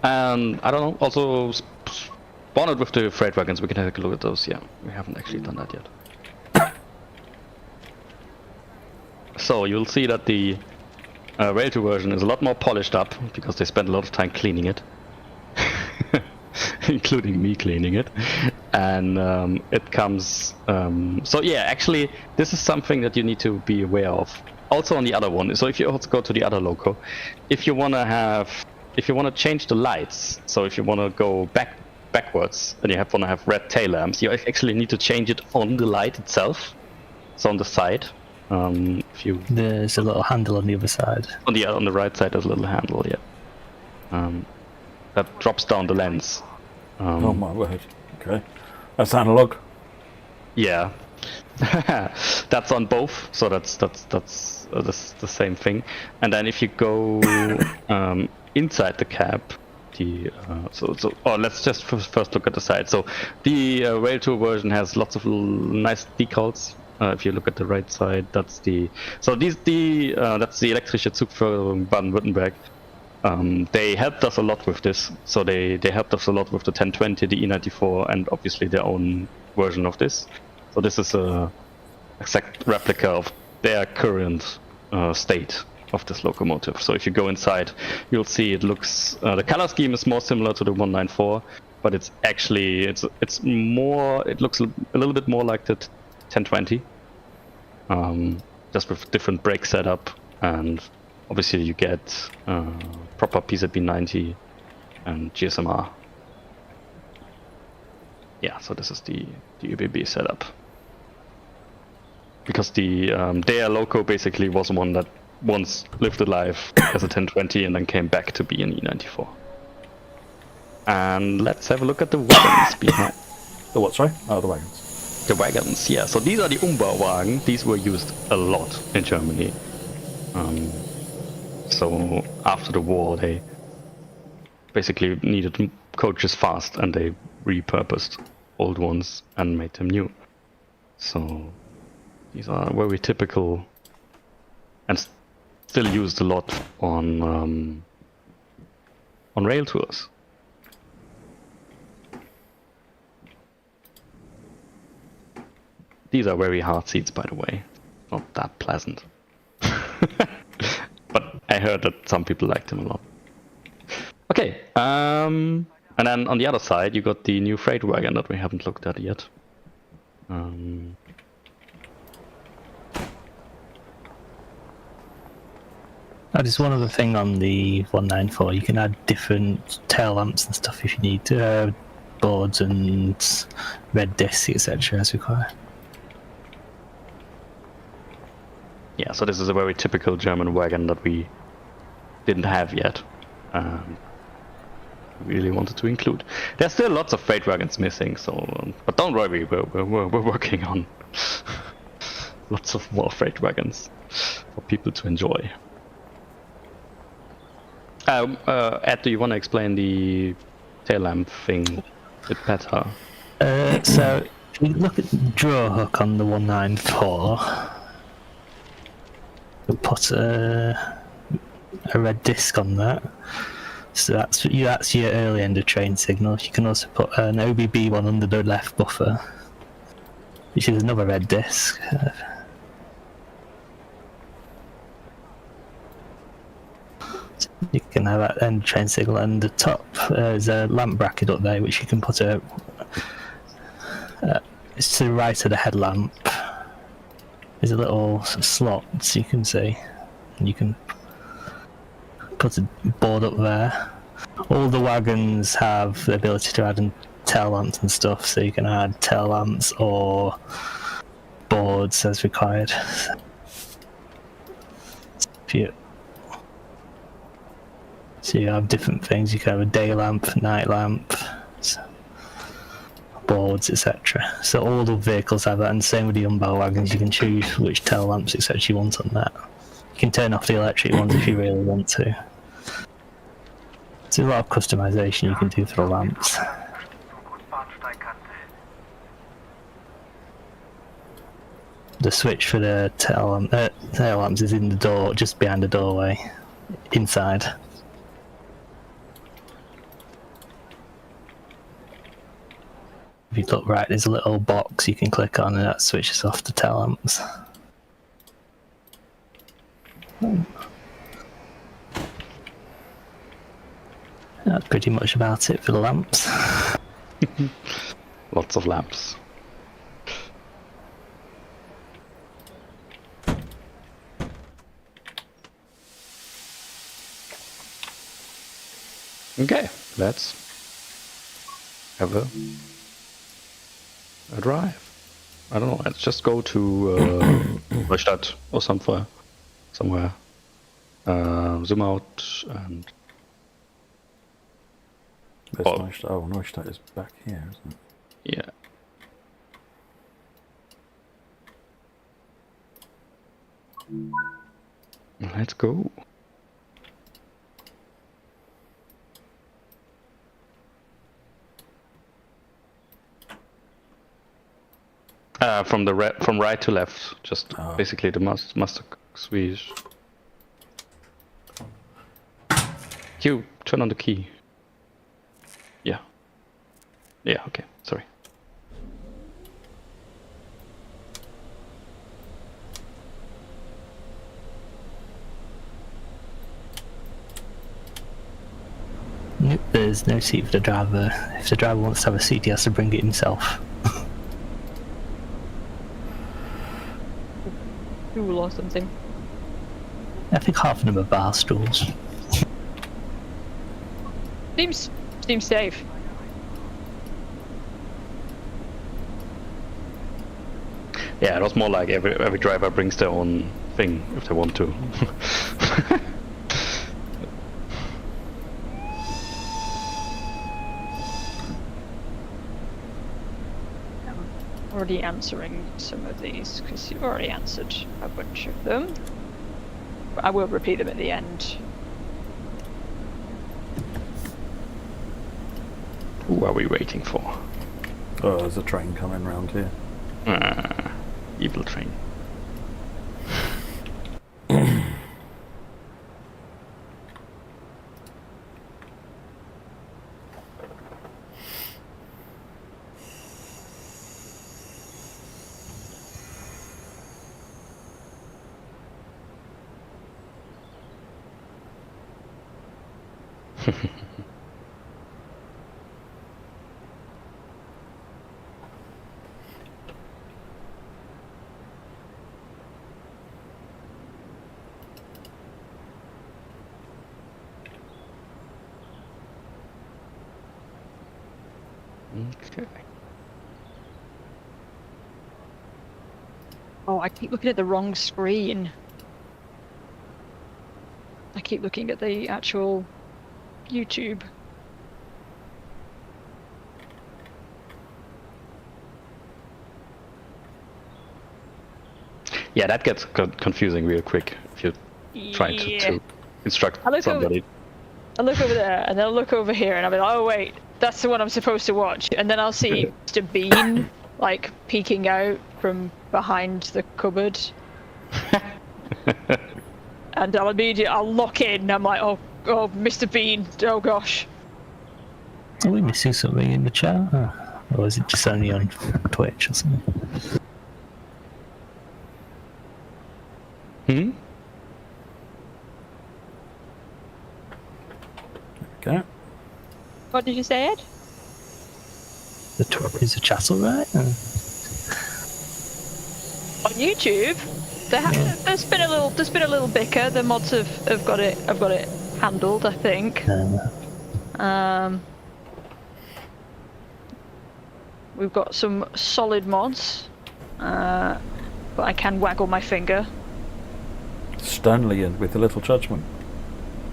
And I don't know. Also, spawn it with the freight wagons. We can take a look at those. Yeah, we haven't actually done that yet. So you'll see that the Railtour version is a lot more polished up because they spent a lot of time cleaning it, including me cleaning it, and it comes. So yeah, actually, this is something that you need to be aware of. Also on the other one. So if you also go to the other loco, if you wanna change the lights, so if you wanna go backwards and you wanna have red tail lamps, you actually need to change it on the light itself. So on the side. There's a little handle on the other side. On the right side, there's a little handle, yeah. That drops down the lens. Oh my word. Okay. That's analog. Yeah. That's on both, so that's the same thing. And then if you go inside the cab, let's just first look at the side. So the Railtour version has lots of nice decals. If you look at the right side, that's the elektrische Zugführung Baden-Württemberg. They helped us a lot with this. So they helped us a lot with the 1020, the E94, and obviously their own version of this. So this is a exact replica of their current state of this locomotive. So if you go inside, you'll see it looks. The color scheme is more similar to the 194, but it's actually it's more. It looks a little bit more like the 1020, just with different brake setup, and obviously you get proper PZB90 and GSMR. Yeah, so this is the ÖBB setup. Because the their loco basically was one that once lived a life as a 1020 and then came back to be an E94. And let's have a look at the wagons behind. The what, sorry? Oh, the wagons. The wagons, yeah. So these are the Umbauwagen. These were used a lot in Germany. So after the war, they basically needed coaches fast, and they repurposed old ones and made them new. So these are very typical and still used a lot on rail tours. These are very hard seats, by the way. Not that pleasant. But I heard that some people liked them a lot. Okay, and then on the other side you got the new freight wagon that we haven't looked at yet. Just one other thing on the 194, you can add different tail lamps and stuff if you need boards and red discs, etc. as required. Yeah, so this is a very typical German wagon that we didn't have yet. Really wanted to include. There's still lots of freight wagons missing, so but don't worry, we're working on lots of more freight wagons for people to enjoy. Ed, do you want to explain the tail lamp thing a bit better? So if you look at the draw hook on the 194, we'll put a red disc on that. So that's your early end of train signal. You can also put an OBB one under the left buffer, which is another red disc. So you can have that end of train signal, and the top there's a lamp bracket up there, which you can put it's to the right of the headlamp. There's a little slot, so you can see, and you can put a board up there. All the wagons have the ability to add tail lamps and stuff, so you can add tail lamps or boards as required. So you have different things. You can have a day lamp, night lamp, boards, etc. So all the vehicles have that, and same with the Umbau wagons. You can choose which tail lamps, etc. you want on that. You can turn off the electric ones if you really want to. There's a lot of customization you can do for the lamps. The switch for the tail lamps is in the door, just behind the doorway, inside. If you look right, there's a little box you can click on, and that switches off the tail lamps. That's pretty much about it for the lamps. Lots of lamps. Okay, let's have a drive. I don't know, let's just go to Neustadt or somewhere. Zoom out and... Neustadt is back here, isn't it? Yeah. Let's go. From right to left, just basically the master switch. You turn on the key. Yeah. Yeah. Okay. Sorry. Nope, there's no seat for the driver. If the driver wants to have a seat, he has to bring it himself. Stool or something. I think half of them are bar stools. Seems safe. Yeah, it was more like every driver brings their own thing if they want to. Already answering some of these because you've already answered a bunch of them. But I will repeat them at the end. Who are we waiting for? Oh, there's a train coming round here. Evil train. Okay. Oh, I keep looking at the wrong screen. I keep looking at the actual YouTube. Yeah, that gets confusing real quick if you try to instruct somebody. I look over there, and then I'll look over here, and I'll be like, oh wait, that's the one I'm supposed to watch. And then I'll see Mr. Bean, like, peeking out from behind the cupboard. And I'll lock in, I'm like, oh, Mr. Bean, oh gosh. Are we missing something in the chat? Or is it just only on Twitch or something? Hmm? Okay. What did you say, Ed? Is the chat alright? On YouTube, there's been a little bicker. The mods have got it handled, I think. We've got some solid mods, but I can waggle my finger. Sternly and with a little judgment.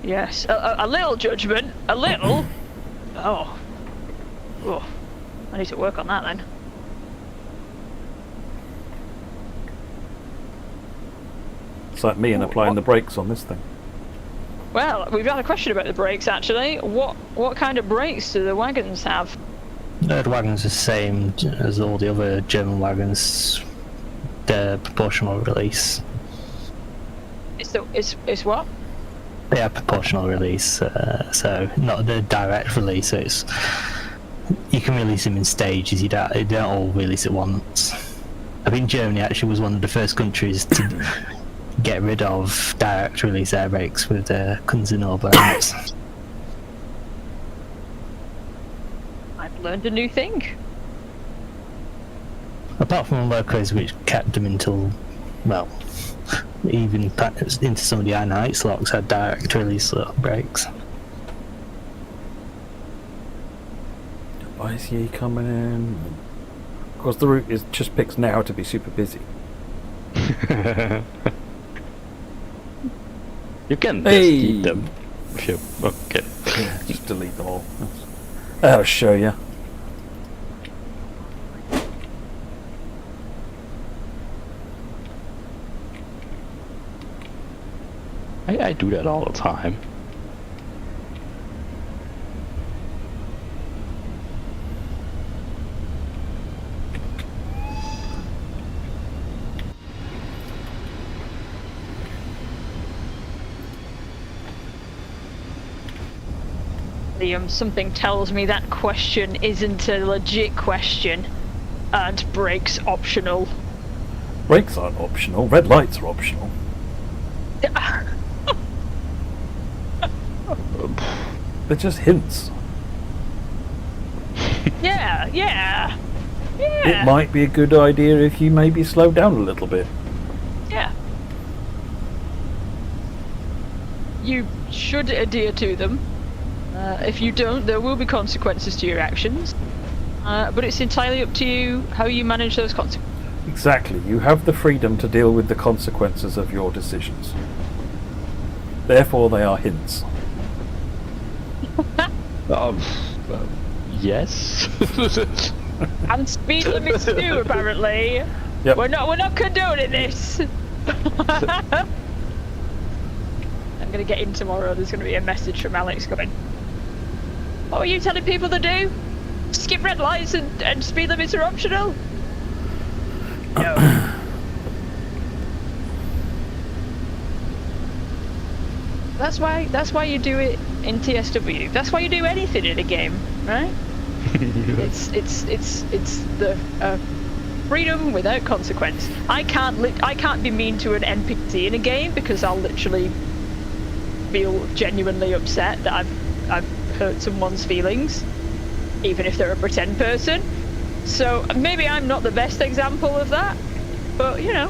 Yes, a little judgment, a little. Oh, I need to work on that then. It's like me and applying the brakes on this thing. Well, we've had a question about the brakes actually. What kind of brakes do the wagons have? The wagons are the same as all the other German wagons. They're proportional release. It's what? They have proportional release, so not the direct release. So it's you can release them in stages. You don't all release at once. I think Germany actually was one of the first countries to get rid of direct release air brakes with Kunzenor brakes. I've learned a new thing. Apart from locos which kept them until, well, even into some of the I-90 slots had direct release brakes. ICE coming in. Of course, the route just picks now to be super busy. You can delete them if you okay. Yeah, just delete them all. I'll show you. I do that all the time. Liam, something tells me that question isn't a legit question. Aren't brakes optional? Brakes aren't optional. Red lights are optional. They're just hints. Yeah. It might be a good idea if you maybe slow down a little bit. Yeah. You should adhere to them. If you don't, there will be consequences to your actions. But it's entirely up to you how you manage those consequences. Exactly. You have the freedom to deal with the consequences of your decisions. Therefore, they are hints. Yes. And speed limits too, apparently. Yep. We're not condoning this. I'm gonna get in tomorrow. There's gonna be a message from Alex going, "What are you telling people to do? Skip red lights and speed limits are optional?" No. That's why you do it in TSW. That's why you do anything in a game, right? It's the freedom without consequence. I can't be mean to an NPC in a game because I'll literally feel genuinely upset that I've hurt someone's feelings, even if they're a pretend person. So maybe I'm not the best example of that, but you know.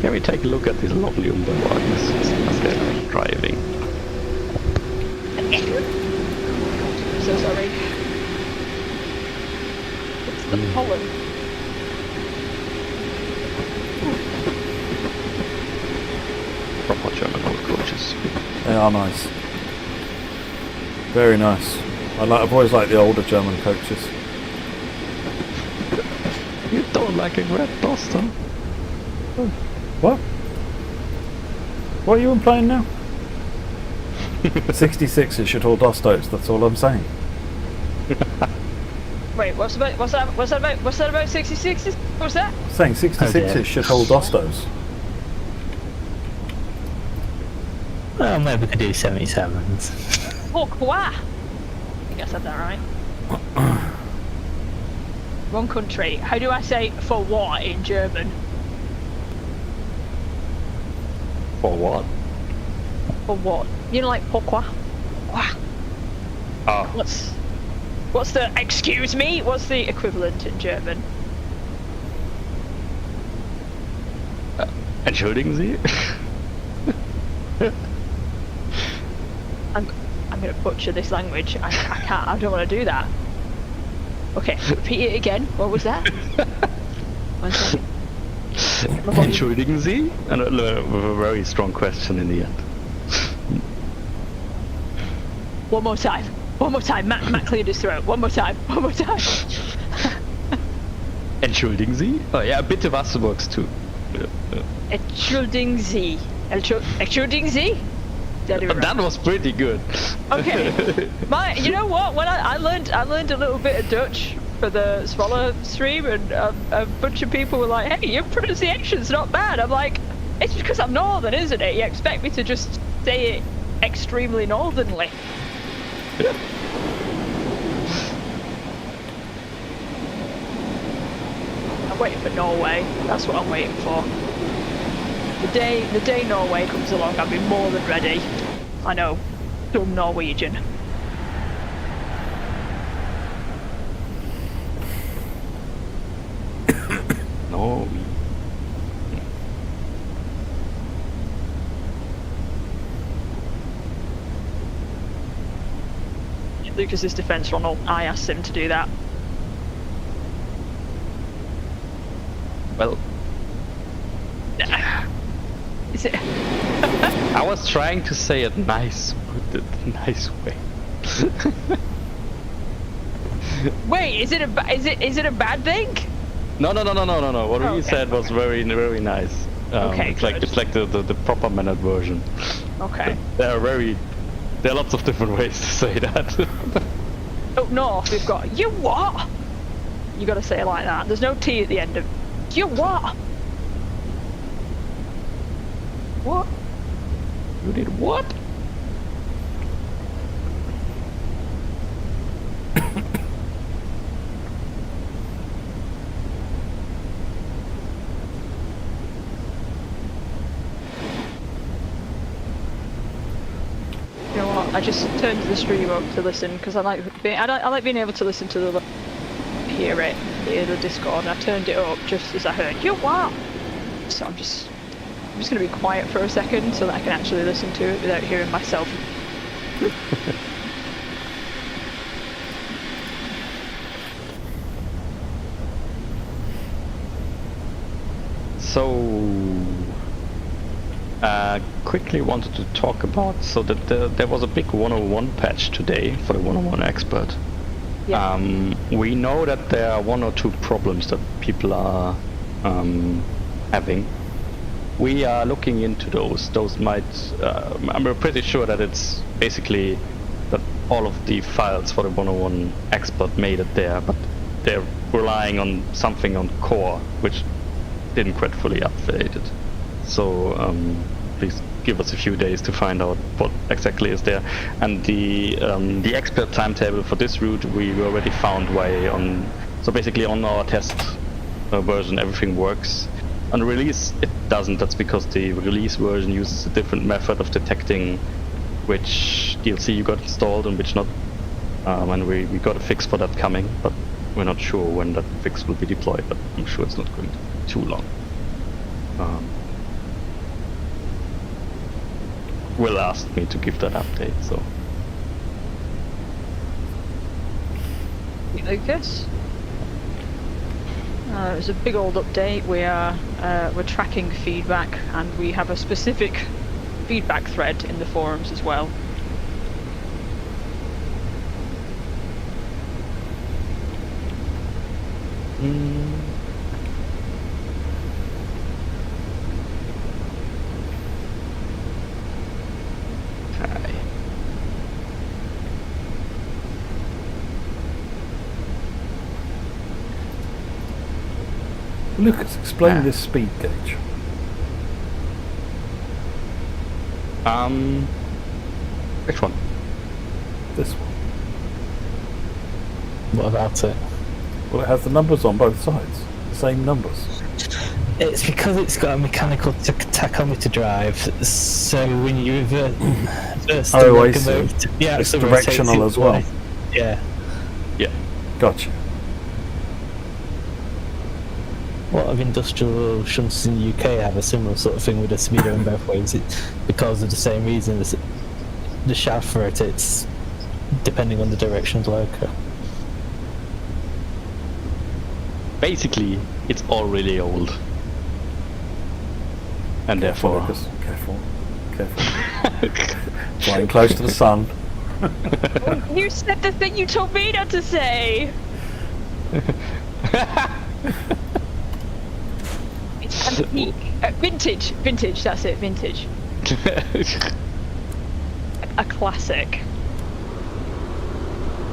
Can we take a look at these lovely Umberwagens as they're driving? So sorry. It's the pollen. Proper German old coaches. They are nice. Very nice. I've always liked the older German coaches. You don't like a red Duster? What? What are you implying now? 66 should all Dostos, that's all I'm saying. Wait, what's that about 66? What's that? I'm saying 66 should hold Dostos. Well, maybe we could do 77s. Pourquoi? I think I said that right. Wrong country. How do I say for what in German? For what? For what? You know, like pourquoi? Pourquoi? Oh. What's the, excuse me? What's the equivalent in German? Entschuldigen Sie? I'm gonna butcher this language. I can't. I don't want to do that. Okay, repeat it again. What was that? 1 second. Entschuldigen Sie? And with a very strong question in the end. One more time. One more time. Matt cleared his throat. One more time. One more time. Entschuldigen Sie? Oh yeah, bitte was works too. Entschuldigen Sie. Entschuldigen Sie? That was pretty good. Okay. You know what? When I learned a little bit of Dutch for the Swallow stream, and a bunch of people were like, "Hey, your pronunciation's not bad." I'm like, "It's because I'm northern, isn't it? You expect me to just say it extremely northernly." I'm waiting for Norway. That's what I'm waiting for. The day Norway comes along, I'll be more than ready. I know, dumb Norwegian. No. Lucas's defense, Ronald, I asked him to do that. Well, Is it? I was trying to say it nice, the nice way. Wait, is it a bad thing? No. What Oh, we okay. said was very nice. Okay, it's good. like the proper mannered version. Okay. There are lots of different ways to say that. Up north, we've got you what? You got to say it like that. There's no T at the end of you what? What? You did what? You know I just turned the stream up to listen because I like being able to listen to the hear the Discord, and I turned it up just as I heard you what. So I'm just gonna be quiet for a second so that I can actually listen to it without hearing myself. So, quickly wanted to talk about, so that there was a big 101 patch today for the 101 expert. Yeah. We know that there are 1 or 2 problems that people are having. We are looking into those. Those might, I'm pretty sure that it's basically that all of the files for the 101 expert made it there, but they're relying on something on core, which didn't quite fully update it. So please give us a few days to find out what exactly is there. And the expert timetable for this route we already found why on. So basically on our test version everything works. On release it doesn't. That's because the release version uses a different method of detecting which DLC you got installed and which not. And we got a fix for that coming, but we're not sure when that fix will be deployed, but I'm sure it's not going to be too long. Will asked me to give that update, so. Lucas? It was a big old update. We're tracking feedback, and we have a specific feedback thread in the forums as well. Okay. Lucas, explain this speed gauge. Which one? This one. What about it? Well, it has the numbers on both sides. The same numbers. It's because it's got a mechanical tachometer drive, so when you reverse the locomotive, yeah, it's directional as well. Yeah. Yeah. Gotcha. A lot of industrial shunts in the UK have a similar sort of thing with a speedo in both ways. It's because of the same reason. The shaft for it's depending on the direction of the loco. Basically, it's all really old. And therefore... Lucas, careful. Flying close to the sun. You said the thing you told me not to say! It's antique. Vintage, that's it, vintage. A classic.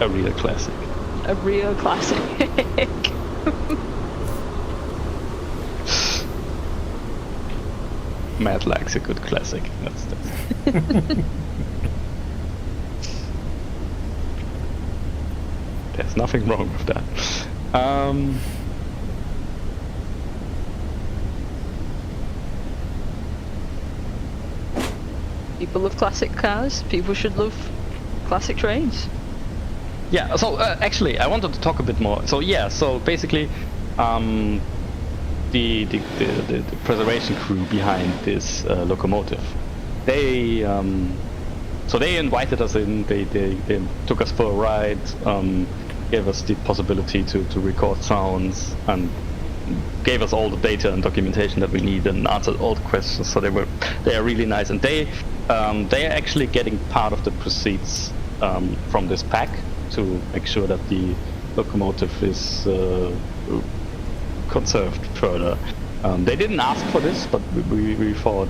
A real classic. A real classic. Matt likes a good classic. That's There's nothing wrong with that. People love classic cars. People should love classic trains. Yeah, so actually I wanted to talk a bit more. So yeah, so basically the preservation crew behind this locomotive, they so they invited us in, they took us for a ride, gave us the possibility to record sounds, and gave us all the data and documentation that we need and answered all the questions. So they are really nice, and they are actually getting part of the proceeds from this pack to make sure that the locomotive is conserved further. They didn't ask for this, but we thought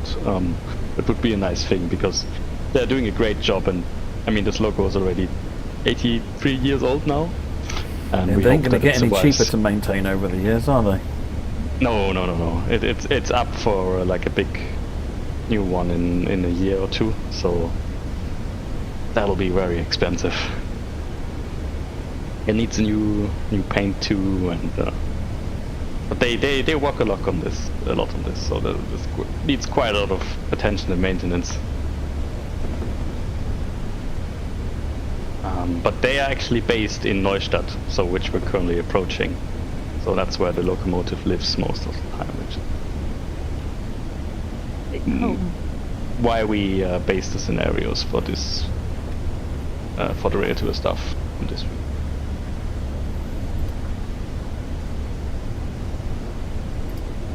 it would be a nice thing because they're doing a great job, and I mean this loco is already 83 years old now. And they ain't going to get any cheaper to maintain over the years, are they? No. It's up for like a big new one in a year or two, so that'll be very expensive. It needs a new paint too, and but they work a lot on this, so this needs quite a lot of attention and maintenance. But they are actually based in Neustadt, so which we're currently approaching. So that's where the locomotive lives most of the time. Why we base the scenarios for this, for the Railtour stuff in this.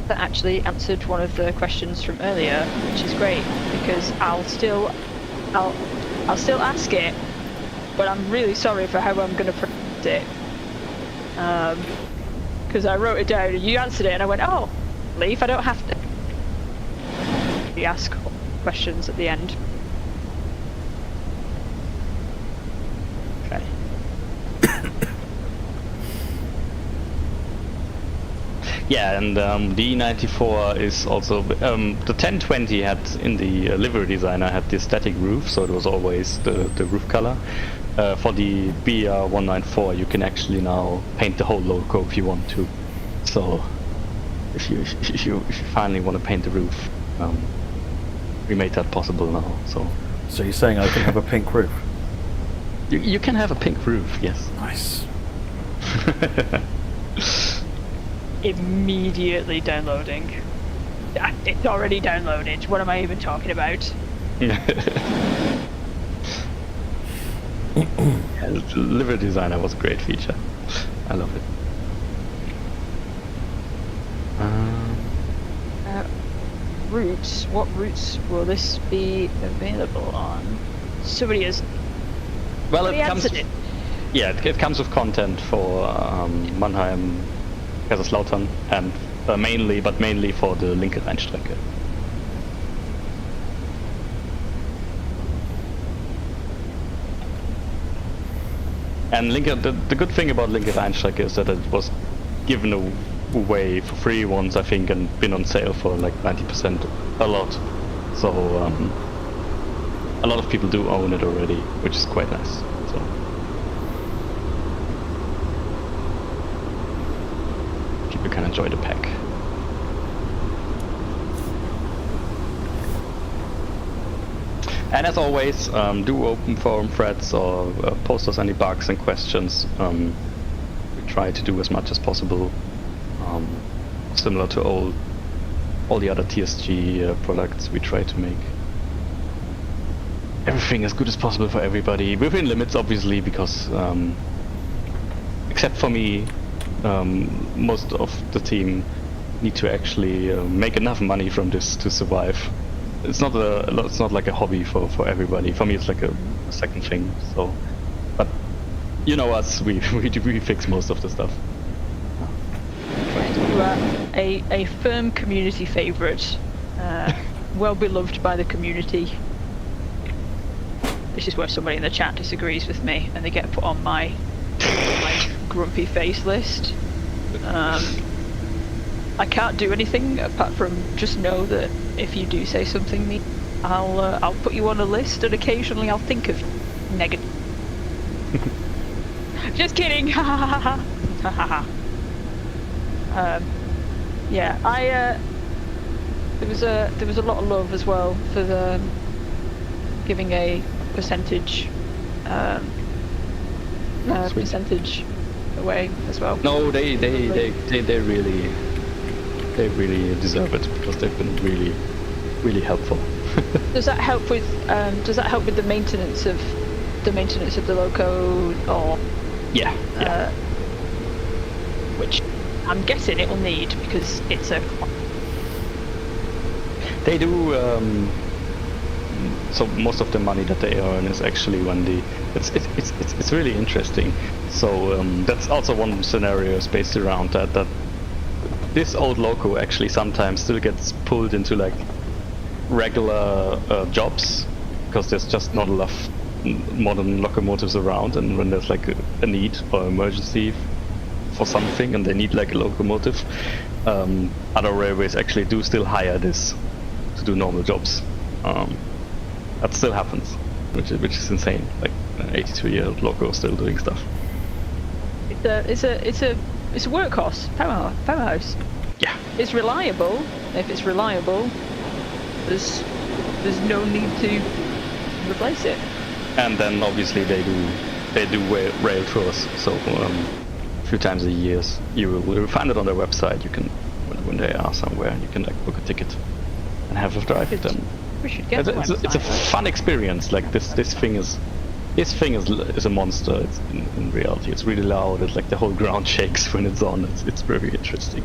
That actually answered one of the questions from earlier, which is great because I'll still ask it, but I'm really sorry for how I'm going to pronounce it. Because I wrote it down and you answered it and I went, oh, leave, I don't have to. You ask questions at the end. Okay. Yeah, and the E94 is also the 1020 had in the livery designer had the static roof, so it was always the roof color. For the BR194, you can actually now paint the whole logo if you want to. So if you finally want to paint the roof, we made that possible now. So you're saying I can have a pink roof? You can have a pink roof, yes. Nice. Immediately downloading. It's already downloaded. What am I even talking about? Yeah, the livery designer was a great feature. I love it. Routes. What routes will this be available on? Somebody has. Well, somebody it comes. answered it. Yeah, it comes with content for Mannheim, Kaiserslautern, and mainly for the linke Rheinstrecke. And the good thing about linke Rheinstrecke is that it was given away for free once, I think, and been on sale for like 90% a lot. So a lot of people do own it already, which is quite nice. So people can enjoy the pack. And as always, do open forum threads or post us any bugs and questions. We try to do as much as possible, similar to all the other TSG products. We try to make everything as good as possible for everybody, within limits obviously, because except for me, most of the team need to actually make enough money from this to survive. It's not like a hobby for everybody. For me, it's like a second thing. So, but you know us, we fix most of the stuff. You are a firm community favourite, well beloved by the community. This is where somebody in the chat disagrees with me, and they get put on my grumpy face list. I can't do anything apart from just know that if you do say something mean, I'll put you on a list, and occasionally I'll think of negative. Just kidding. Yeah, there was a lot of love as well for the giving a percentage percentage away as well. No, they really deserve it, because they've been really helpful. Does that help with the maintenance of the loco, or yeah. which I'm guessing it will need, because it's a. They do. So most of the money that they earn is actually when it's really interesting. So that's also one scenario is based around that this old loco actually sometimes still gets pulled into like regular jobs, because there's just not enough modern locomotives around, and when there's like a need or emergency for something and they need like a locomotive, other railways actually do still hire this to do normal jobs. That still happens, which is insane. Like an 82-year-old loco still doing stuff. It's a workhorse, powerhouse. Yeah. It's reliable. If it's reliable, there's no need to replace it. And then obviously they do rail tours. So a few times a year, you will find it on their website. You can when they are somewhere, you can like book a ticket and have a drive with them. We should get It's a fun experience. Like this thing is a monster. It's in reality. It's really loud. It's like the whole ground shakes when it's on. It's very interesting.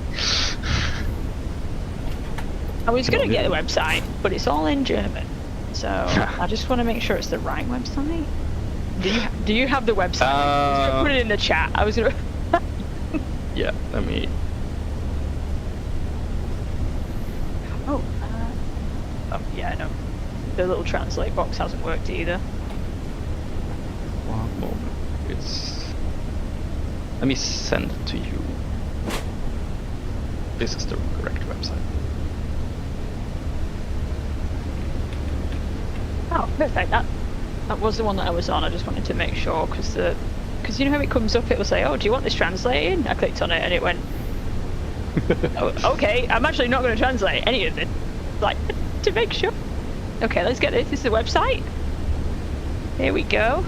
I was going to get the website, but it's all in German. So I just want to make sure it's the right website. Do you have the website? I was gonna put it in the chat. I was going to... Yeah, let me... Oh, yeah, no. The little translate box hasn't worked either. One moment. Let me send it to you. This is the correct website. Oh, perfect. That was the one that I was on. I just wanted to make sure because you know how it comes up, it will say, "Oh, do you want this translated?" I clicked on it and it went, "Oh, okay, I'm actually not going to translate any of it." Like to make sure. Okay, let's get this. This is the website. Here we go.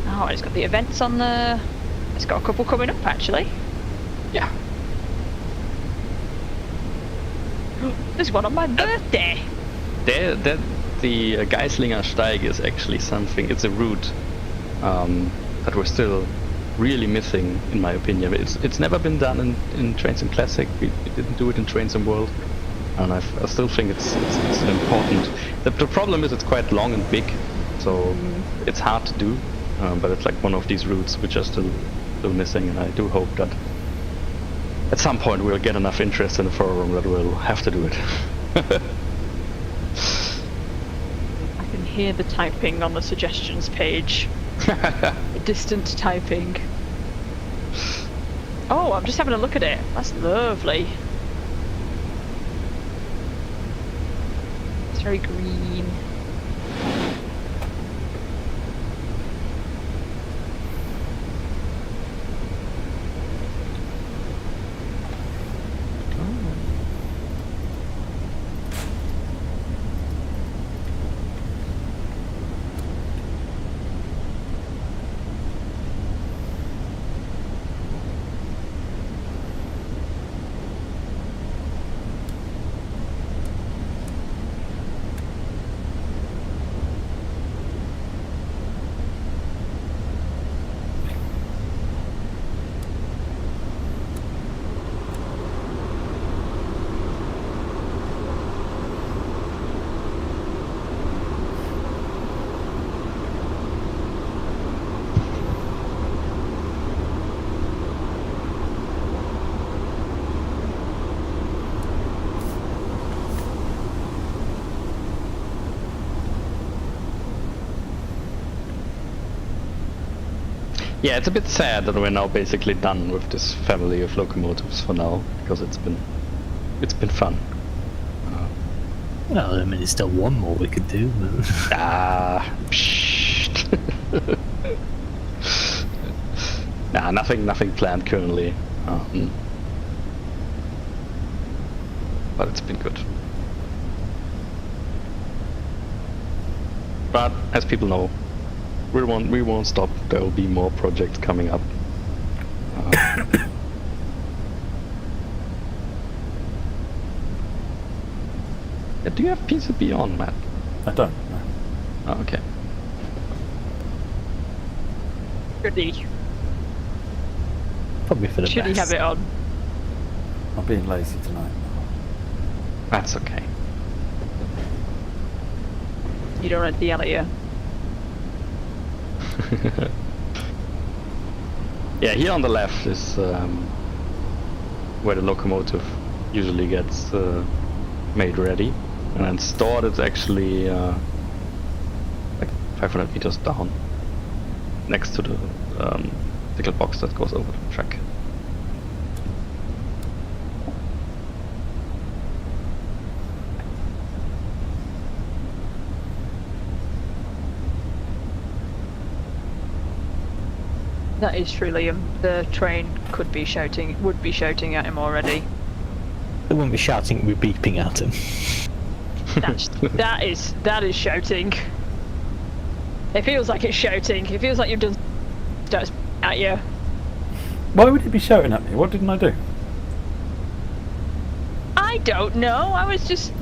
Oh, it's got the events on there. It's got a couple coming up actually. Yeah. There's one on my birthday. The Geislinger Steig is actually something. It's a route that we're still really missing, in my opinion. It's never been done in Trains and Classic. We didn't do it in Trains and World, and I still think it's important. The problem is it's quite long and big, so it's hard to do. But it's like one of these routes which are still missing, and I do hope that at some point we'll get enough interest in the forum that we'll have to do it. I can hear the typing on the suggestions page. Distant typing. Oh, I'm just having a look at it. That's lovely. It's very green. Yeah, it's a bit sad that we're now basically done with this family of locomotives for now, because it's been fun. Well, I mean, there's still one more we could do. But... Psst. Nah, nothing planned currently. But it's been good. But as people know, we won't stop. There will be more projects coming up. Do you have PCB on, Matt? I don't. No. Oh, okay. Should Probably for the he best. have it on? I'm being lazy tonight. That's okay. You don't want to yell at you. Yeah, here on the left is where the locomotive usually gets made ready, and then stored. It's actually like 500 meters down, next to the ticket box that goes over the track. That is true, Liam. The train would be shouting at him already. They wouldn't be shouting, we're beeping at him. That's That is shouting. It feels like it's shouting. It feels like you've done stuff at you. Why would it be shouting at me? What didn't I do? I don't know. I was just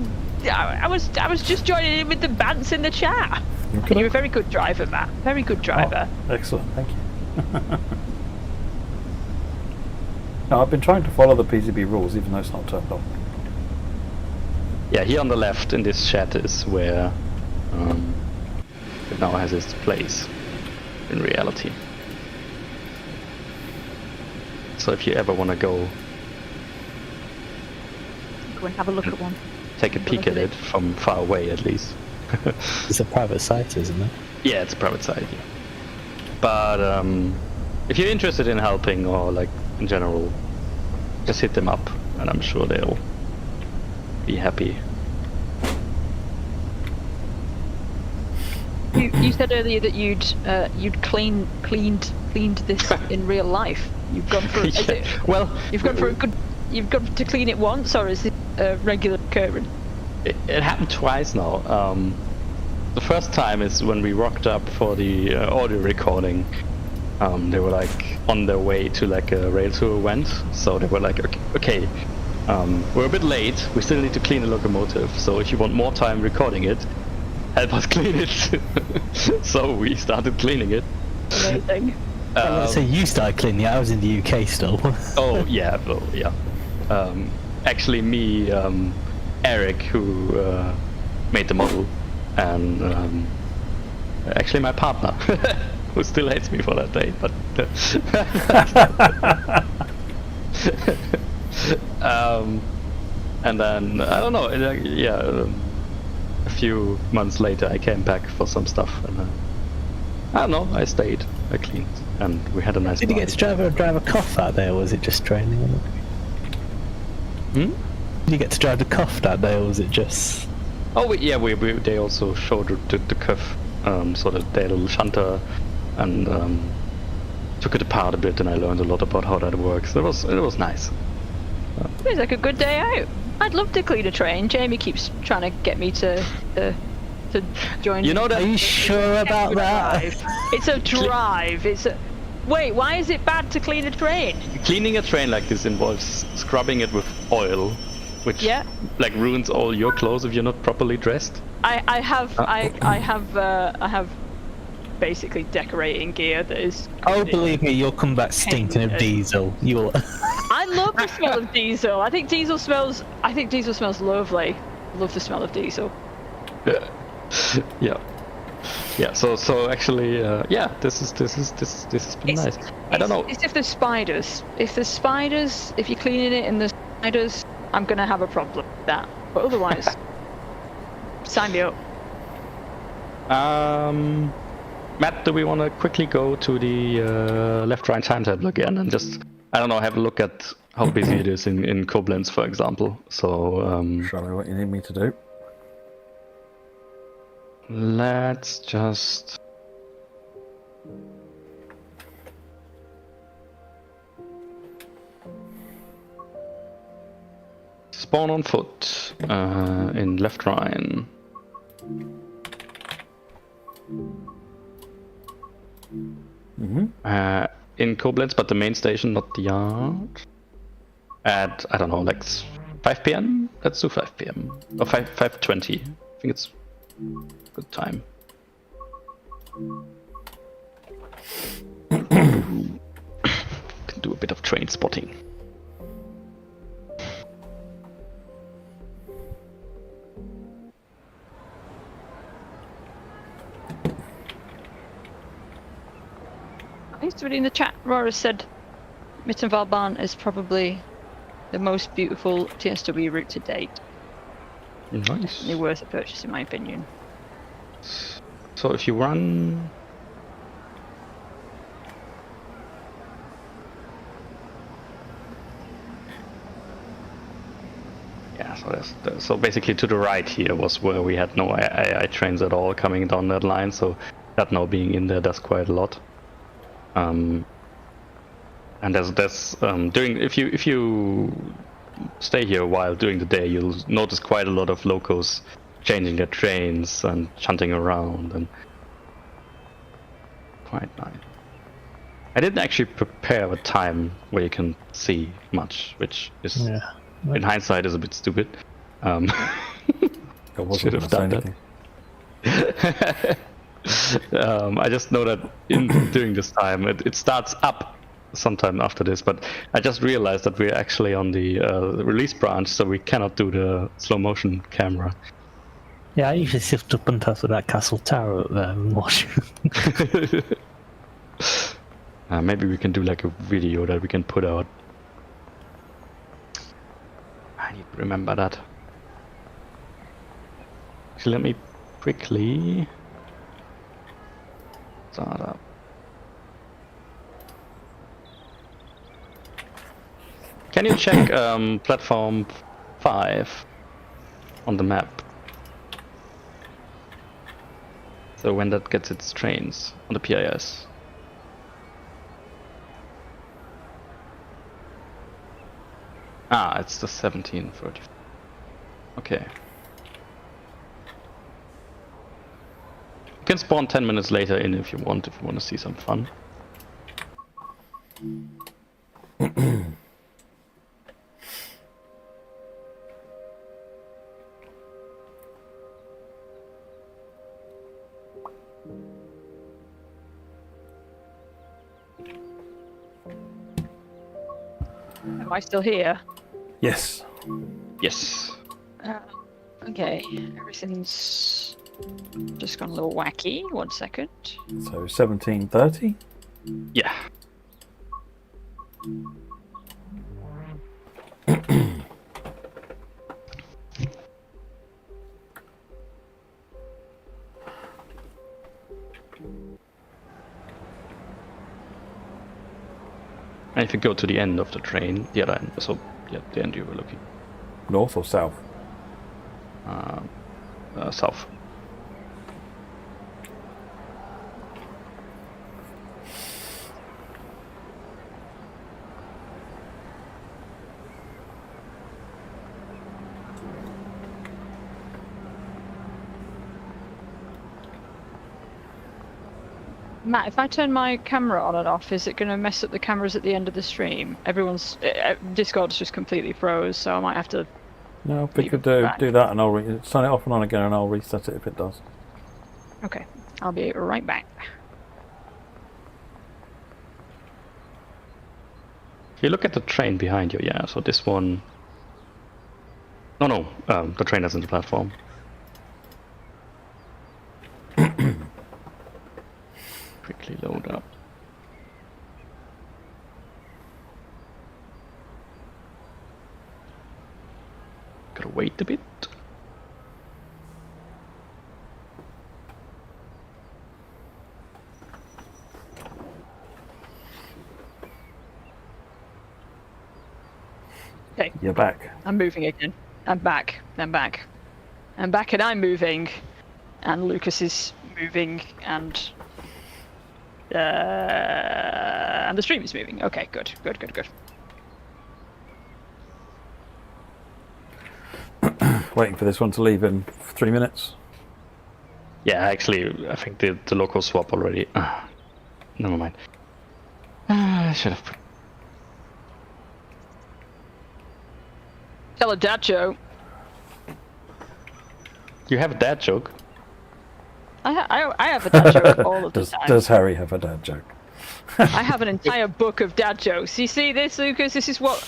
joining in with the bants in the chat. Okay. You're a very good driver, Matt. Very good driver. Oh, excellent, thank you. No, I've been trying to follow the PCB rules, even though it's not turned on. Yeah, here on the left in this chat is where it now has its place in reality. So if you ever want to go and have a look at one. Take a peek at it from far away, at least. It's a private site, isn't it? Yeah, it's a private site. Yeah. But if you're interested in helping or like in general, just hit them up, and I'm sure they'll be happy. You said earlier that you'd cleaned this in real life. You've gone for you've gone to clean it once, or is it a regular occurrence? It happened twice now. The first time is when we rocked up for the audio recording. They were like on their way to like a rail tour event, so they were like, okay, we're a bit late. We still need to clean the locomotive. So if you want more time recording it, help us clean it. So we started cleaning it. Amazing. So you started cleaning it. I was in the UK still. Oh yeah, well, yeah. Actually, me, Eric, who made the model, and actually my partner, who still hates me for that day, but and then I don't know, a few months later I came back for some stuff, and I don't know, I stayed, I cleaned, and we had a nice Did you get to drive a cough out there, or was it just training? Did you get to drive the cuff that day, or was it just... Oh, they also showed the cuff, so that their little shunter, and took it apart a bit, and I learned a lot about how that works. It was nice. Seems like a good day out. I'd love to clean a train. Jamie keeps trying to get me to join. You know that? Are you sure about that? It's a drive. Wait, why is it bad to clean a train? Cleaning a train like this involves scrubbing it with oil, which like ruins all your clothes if you're not properly dressed. I have basically decorating gear that is. Oh, believe me, you'll come back stinking of diesel. You'll. I love the smell of diesel. I think diesel smells lovely. Love the smell of diesel. Yeah. Yeah. So actually, this has been nice. I don't know. It's if there's spiders. If you're cleaning it and there's spiders, I'm gonna have a problem with that. But otherwise, sign me up. Matt, do we want to quickly go to the left Rhine timetable again and just, I don't know, have a look at how busy it is in Koblenz, for example? So, Show me what you need me to do. Let's just... spawn on foot in left Rhine. In Koblenz, but the main station, not the yard. At, I don't know, like 5 PM? Let's do 5 PM. Or 5:20. I think it's a good time. Can do a bit of train spotting. Somebody in the chat, Rora said Mittenwaldbahn is probably the most beautiful TSW route to date. Nice. Definitely worth a purchase in my opinion. So if you run... Yeah, so basically to the right here was where we had no AI trains at all coming down that line, so that now being in there does quite a lot. And there's if you stay here a while during the day, you'll notice quite a lot of locos changing their trains and shunting around, and quite nice. I didn't actually prepare a time where you can see much, which is, in hindsight, is a bit stupid. I Should have done that. I just know that during this time, it starts up sometime after this, but I just realized that we're actually on the release branch, so we cannot do the slow motion camera. Yeah, I usually sit up on top of that castle tower up there and watch. Maybe we can do like a video that we can put out. I need to remember that. So let me quickly start up. Can you check platform 5 on the map? So when that gets its trains on the PIS. Ah, it's the 17:30. Okay. You can spawn 10 minutes later in if you want to see some fun. Am I still here? Yes. Yes. Okay, everything's just gone a little wacky. 1 second. So 17:30. Yeah. And if you go to the end of the train, the other end, so yeah, the end you were looking. North or south? South. Matt, if I turn my camera on and off, is it going to mess up the cameras at the end of the stream? Everyone's Discord's just completely froze, so I might have to. No, we could do that, and I'll turn it off and on again, and I'll reset it if it does. Okay, I'll be right back. If you look at the train behind you, yeah, so this one... No, the train is in the platform. Quickly load up. Gotta wait a bit. Okay. You're back. I'm moving again. I'm back. I'm back. I'm back and I'm moving. And Lucas is moving and the stream is moving. Okay, good. Waiting for this one to leave in 3 minutes. Yeah, actually, I think the local swap already. Never mind. I should have. Tell a dad joke. You have a dad joke? I have a dad joke all of the time. Does Harry have a dad joke? I have an entire book of dad jokes. You see this, Lucas? This is what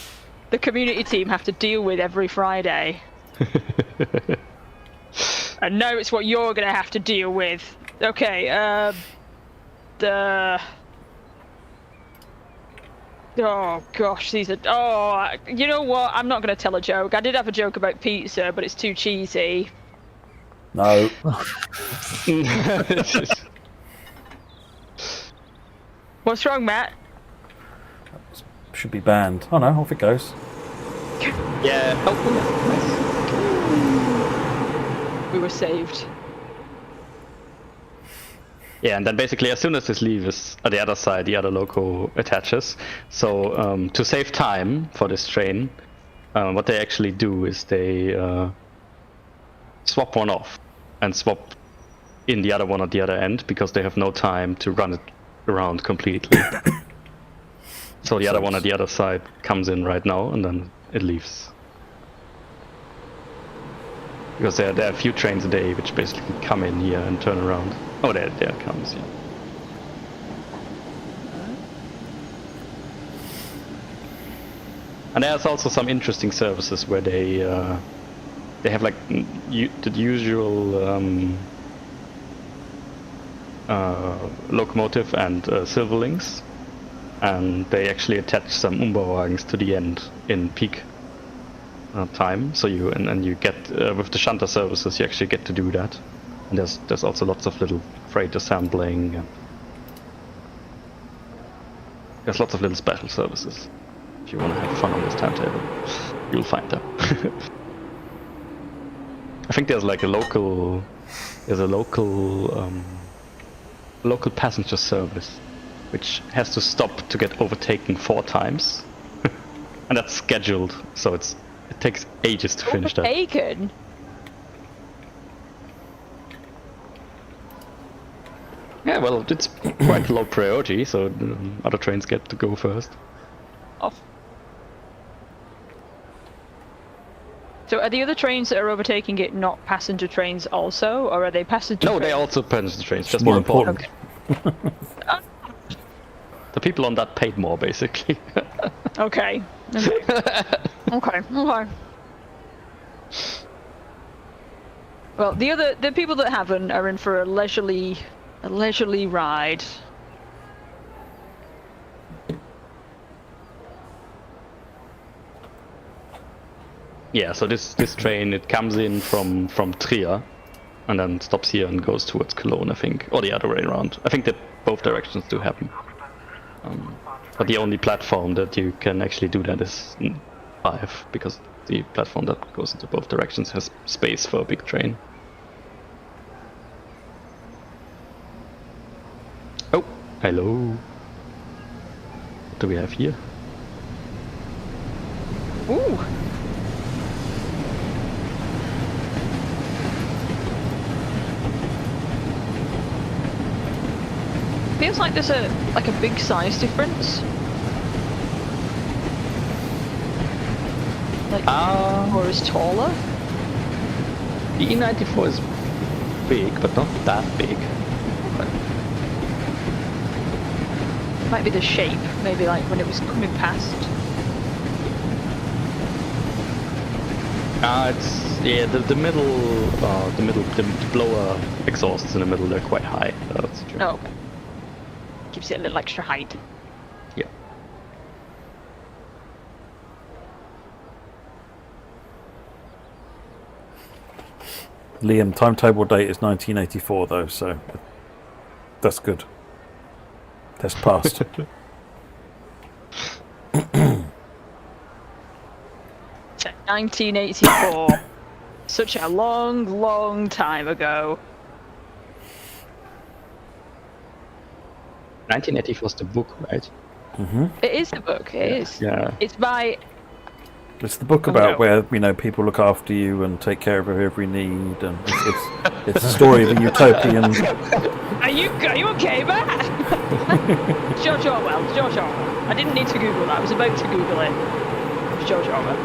the community team have to deal with every Friday. And now it's what you're going to have to deal with. Okay, oh gosh, these are... Oh, you know what? I'm not going to tell a joke. I did have a joke about pizza, but it's too cheesy. No. What's wrong, Matt? Should be banned. Oh no, off it goes. Yeah. Oh, We were saved. yeah, and then basically as soon as this leaves at the other side, the other loco attaches. So to save time for this train, what they actually do is they swap one off and swap in the other one at the other end because they have no time to run it around completely. So the other one at the other side comes in right now and then it leaves. Because there are a few trains a day which basically come in here and turn around. Oh, there it comes, yeah. And there's also some interesting services where they have like the usual locomotive and silver links, and they actually attach some Umbauwagens to the end in peak time. So you get with the shunter services you actually get to do that. And there's also lots of little freight assembling. And there's lots of little special services. If you want to have fun on this timetable, you'll find them. I think there's like a local passenger service which has to stop to get overtaken 4 times, and that's scheduled, so it takes ages to finish that. Overtaken? Yeah, well, it's quite low priority, so other trains get to go first. Off. So are the other trains that are overtaking it not passenger trains also, or are they passenger No, trains? they also passenger trains, just more more important. Okay. The people on that paid more, basically. Okay. Okay. Well, the people that haven't are in for a leisurely ride. Yeah, so this train, it comes in from Trier and then stops here and goes towards Cologne, I think, or the other way around. I think that both directions do happen. But the only platform that you can actually do that is 5, because the platform that goes into both directions has space for a big train. Oh, hello. What do we have here? Ooh. Feels like there's a big size difference. Like, or is taller? The E94 is big, but not that big. Might be the shape, maybe like when it was coming past. The blower exhausts in the middle, they're quite high. That's true. Oh, okay. Gives it a little extra height. Yeah. Liam, timetable date is 1984 though, so that's good. That's passed. 1984. Such a long time ago. 1984 is the book, right? Mm-hmm. It is the book. It is. Yeah. It's by. It's the book about where people look after you and take care of every need, and it's a story of a utopian. Are you okay, Matt? George Orwell. I didn't need to Google that. I was about to Google it. It's George Orwell.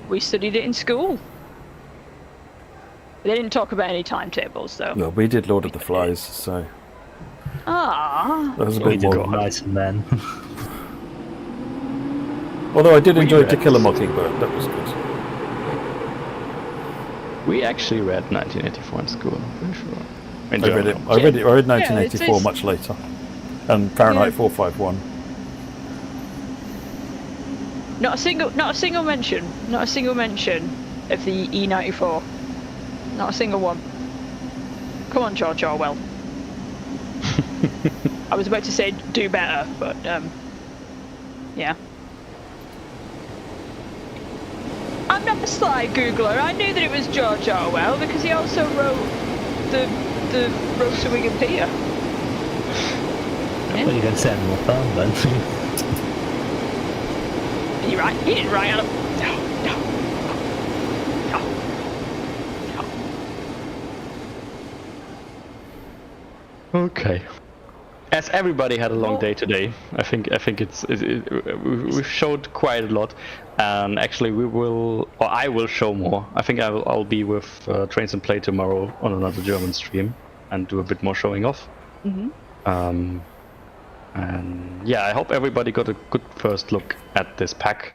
We studied it in school. They didn't talk about any timetables, though. Well, we did Lord of the Flies, so Ah. that was a bit more. Nice and then. Although I did enjoy To Kill a Mockingbird, that was good. We actually read 1984 in school, I'm pretty sure. I read 1984 it's- much later, and Fahrenheit 451. Not a single mention of the E94. Not a single one. Come on, George Orwell. I was about to say do better, but yeah. I'm not a sly Googler. I knew that it was George Orwell because he also wrote the Road to Wigan Pier. Well, you're going to send more fun then. He didn't write on a... No. Okay. As everybody had a long day today, I think we've showed quite a lot, and actually I will show more. I think I'll be with Trains and Play tomorrow on another German stream and do a bit more showing off. And yeah, I hope everybody got a good first look at this pack.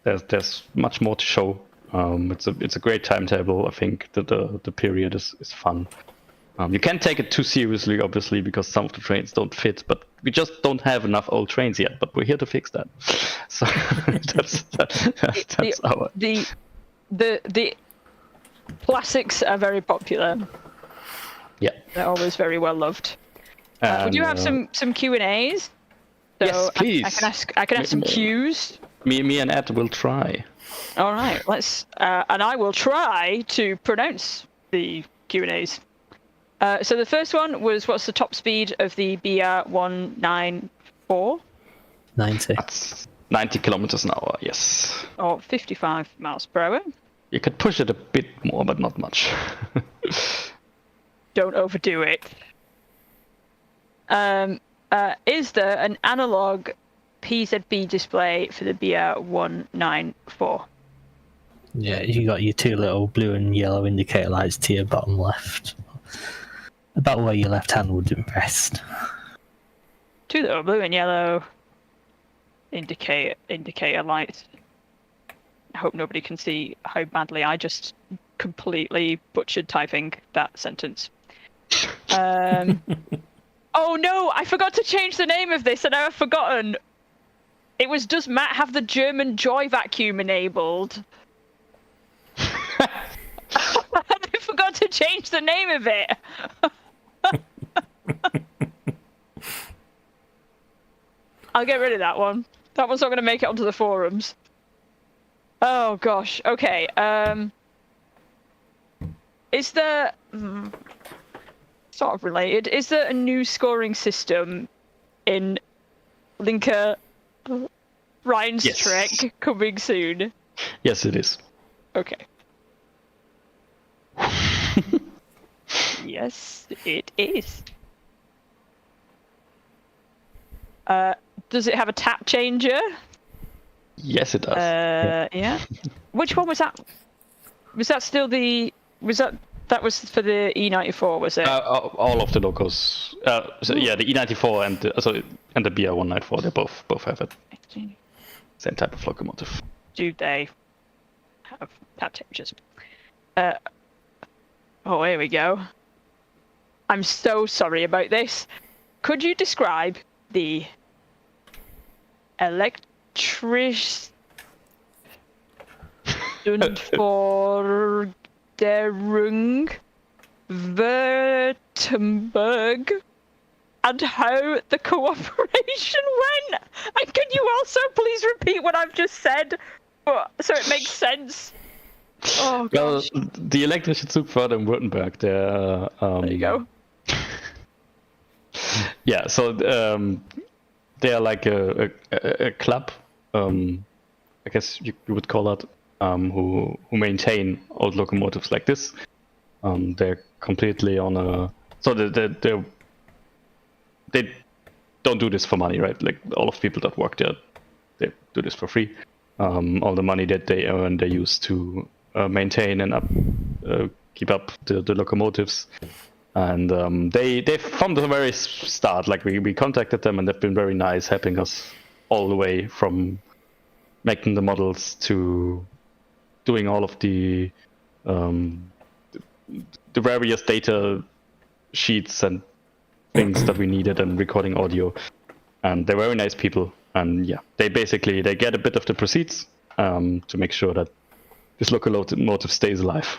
There's much more to show. It's a great timetable. I think that the period is fun. You can't take it too seriously, obviously, because some of the trains don't fit, but we just don't have enough old trains yet, but we're here to fix that. So that's our... The classics are very popular. Yeah. They're always very well loved. We do have some Q&As. So yes, please. I can ask some Qs. Me and Ed will try. All right, let's... and I will try to pronounce the Q&As. So the first one was, what's the top speed of the BR194? 90. That's 90 kilometers an hour, yes. Or 55 miles per hour. You could push it a bit more, but not much. Don't overdo it. Is there an analog PZB display for the BR194? Yeah, you got your two little blue and yellow indicator lights to your bottom left. About where your left hand would rest. Two little blue and yellow indicator lights. I hope nobody can see how badly I just completely butchered typing that sentence. Oh no, I forgot to change the name of this and I've forgotten. It was, does Matt have the German joy vacuum enabled? I forgot to change the name of it. I'll get rid of that one. That one's not going to make it onto the forums. Oh gosh. Okay. Is there sort of related? Is there a new scoring system in Linker Rhine's Trek coming soon? Yes, it is. Okay. Yes, it is. Does it have a tap changer? Yes, it does. Yeah. Which one was that? Was that still the? That was for the E94? Was it? All of the locos. So yeah, the E94 and the BR194. They both have it. Same type of locomotive. Do they have tap changers? Oh, here we go. I'm so sorry about this. Could you describe the Elektrischstundforderung Württemberg and how the cooperation went? And can you also please repeat what I've just said, so it makes sense? Oh, gosh. Well, the elektrische Zugfahrt in Württemberg, there you go. Yeah, so they're like a club, I guess you would call it, who maintain old locomotives like this. They're completely on a... So they don't do this for money, right? Like all of the people that work there, they do this for free. All the money that they earn, they use to maintain and keep up the locomotives. And they from the very start, like we contacted them and they've been very nice, helping us all the way from making the models to doing all of the various data sheets and things that we needed and recording audio. And they're very nice people. And yeah, they get a bit of the proceeds to make sure that this locomotive stays alive.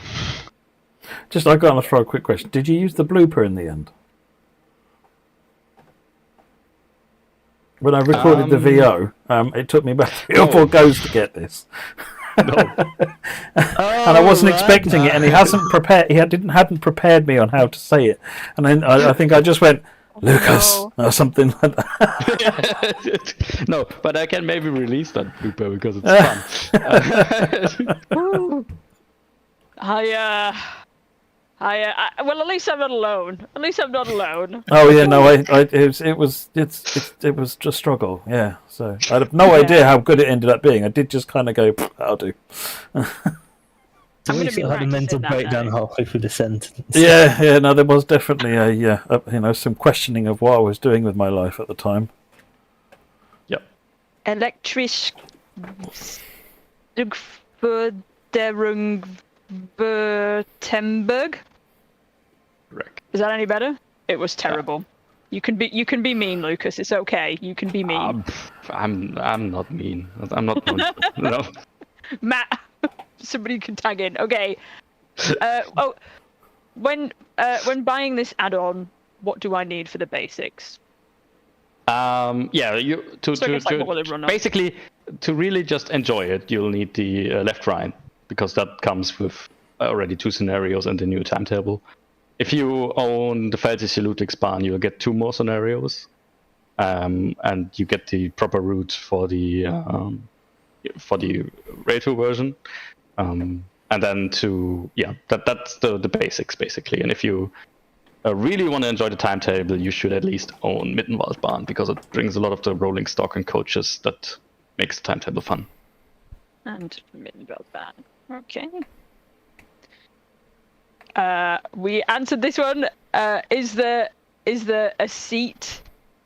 Just, I got to throw a quick question. Did you use the blooper in the end? When I recorded the VO, it took me about 3 or 4 goes to get this. No. And I wasn't expecting it, and he hadn't prepared me on how to say it. And then I think I just went, Lucas, no. or something like that. No, but I can maybe release that blooper because it's fun. Well, at least I'm not alone. At least I'm not alone. Oh yeah, no, it was just struggle. Yeah, so I have no idea how good it ended up being. I did just kind of go, "That'll do." At gonna least be I had a mental practicing that breakdown now. halfway through the sentence. Yeah, no, there was definitely some questioning of what I was doing with my life at the time. Yep. Elektrisch Württemberg. Correct. Is that any better? It was terrible. You can be mean, Lucas. It's okay. You can be mean. I'm not mean. I'm not. No. Matt, somebody can tag in. Okay. When buying this add-on, what do I need for the basics? You basically to really just enjoy it, you'll need the left Rhine because that comes with already 2 scenarios and the new timetable. If you own the Feltische Ludwigsbahn, you'll get 2 more scenarios, and you get the proper route for the Railtour version, and then that's the basics basically. And if you really want to enjoy the timetable, you should at least own Mittenwaldbahn because it brings a lot of the rolling stock and coaches that makes the timetable fun. And Mittenwaldbahn. Okay. We answered this one. Is there a seat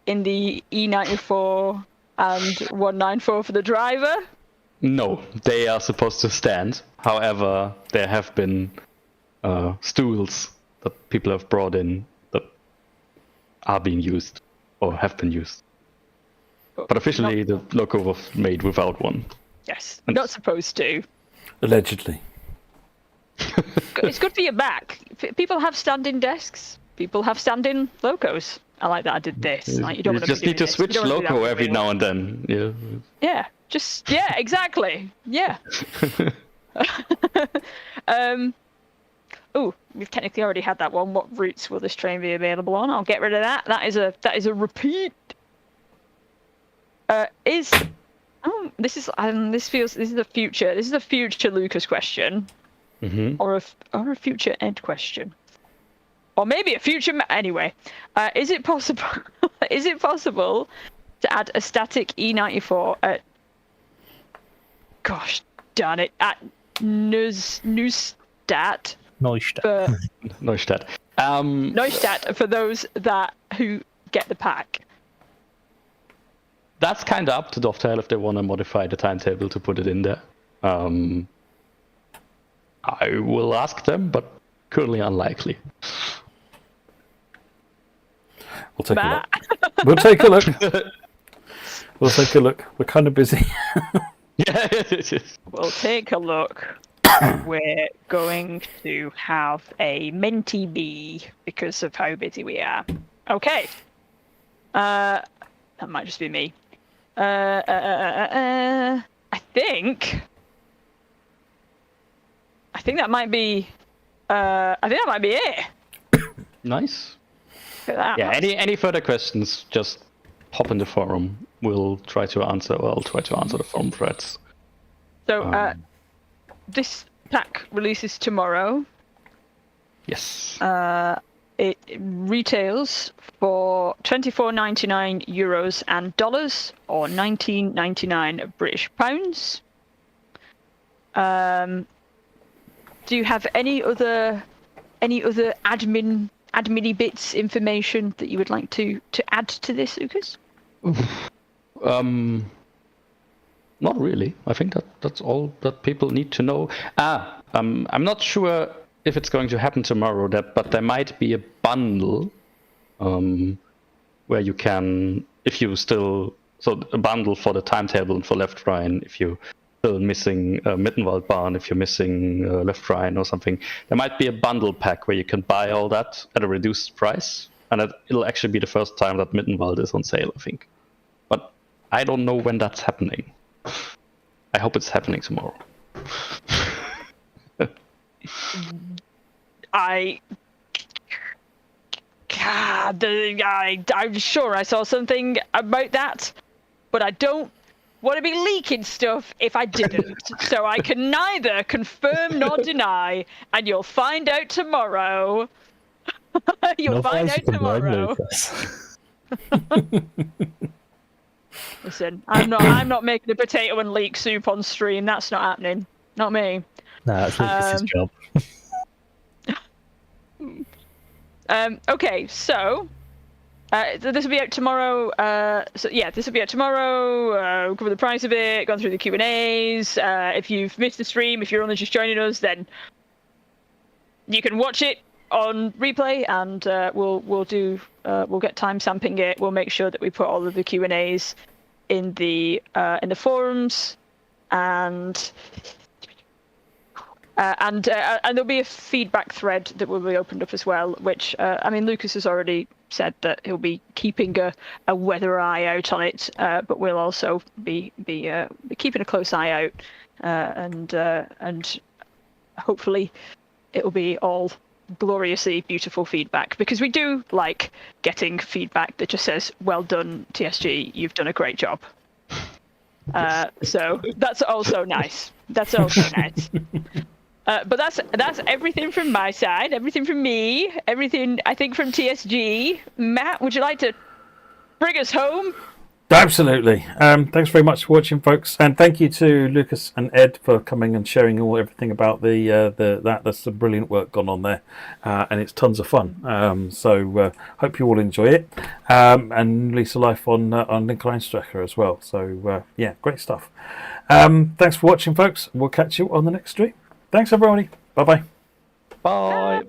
in the E94 and 194 for the driver? No, they are supposed to stand. However, there have been stools that people have brought in that are being used or have been used. But officially, the loco was made without one. Yes, not supposed to. Allegedly. It's good for your back. People have standing desks. People have standing locos. I like that I did this. Like, you just need to switch loco every now and then. Yeah. Yeah, exactly. Yeah. We've technically already had that one. What routes will this train be available on? I'll get rid of that. That is a repeat. This is a future Lucas question. Mm-hmm. Or a future Ed question, or maybe a future. Anyway, is it possible? Is it possible to add a static E94 at? Gosh darn it! At Neustadt. Neustadt. Neustadt for those who get the pack. That's kind of up to Dovetail if they want to modify the timetable to put it in there. I will ask them, but currently unlikely. We'll take a look. We'll take a look. We're kind of busy. Yeah, We'll take a look. We're going to have a Menti bee because of how busy we are. Okay. That might just be me. I think that might be. I think that might be it. Nice. Yeah. Any further questions? Just hop in the forum. We'll try to answer. Well, I'll try to answer the forum threads. So this pack releases tomorrow. Yes. It retails for €24.99 and dollars, or 19.99 British pounds. Do you have any other admin-y bits information that you would like to add to this, Lucas? Not really. I think that's all that people need to know. I'm not sure if it's going to happen tomorrow, but there might be a bundle where you can, if you still, so a bundle for the timetable and for Left Rhine, if you still missing Mittenwaldbahn, if you're missing Left Rhine or something, there might be a bundle pack where you can buy all that at a reduced price, and it'll actually be the first time that Mittenwald is on sale, I think. But I don't know when that's happening. I hope it's happening tomorrow. I I'm sure I saw something about that, but I don't want to be leaking stuff if I didn't. So I can neither confirm nor deny, and you'll find out tomorrow. You'll find out tomorrow. Listen, I'm not making a potato and leek soup on stream. That's not happening. Not me. No, that's Lucas's job. Okay, so this will be out tomorrow. This will be out tomorrow. We'll cover the price of it, gone through the Q&As. If you've missed the stream, if you're only just joining us, then you can watch it on replay, and we'll get time stamping it. We'll make sure that we put all of the Q&As in the forums, and there'll be a feedback thread that will be opened up as well, which Lucas has already said that he'll be keeping a weather eye out on it, but we'll also be keeping a close eye out, and hopefully it will be all gloriously beautiful feedback, because we do like getting feedback that just says, well done TSG, you've done a great job. So that's also nice. But that's everything from my side, everything from me, everything I think from TSG. Matt, would you like to bring us home? Absolutely. Thanks very much for watching, folks, and thank you to Lucas and Ed for coming and sharing everything about that's some brilliant work gone on there, and it's tons of fun. So hope you all enjoy it, and Lisa Life on Linkline as well. So great stuff. Thanks for watching, folks. We'll catch you on the next stream. Thanks, everybody. Bye-bye. Bye.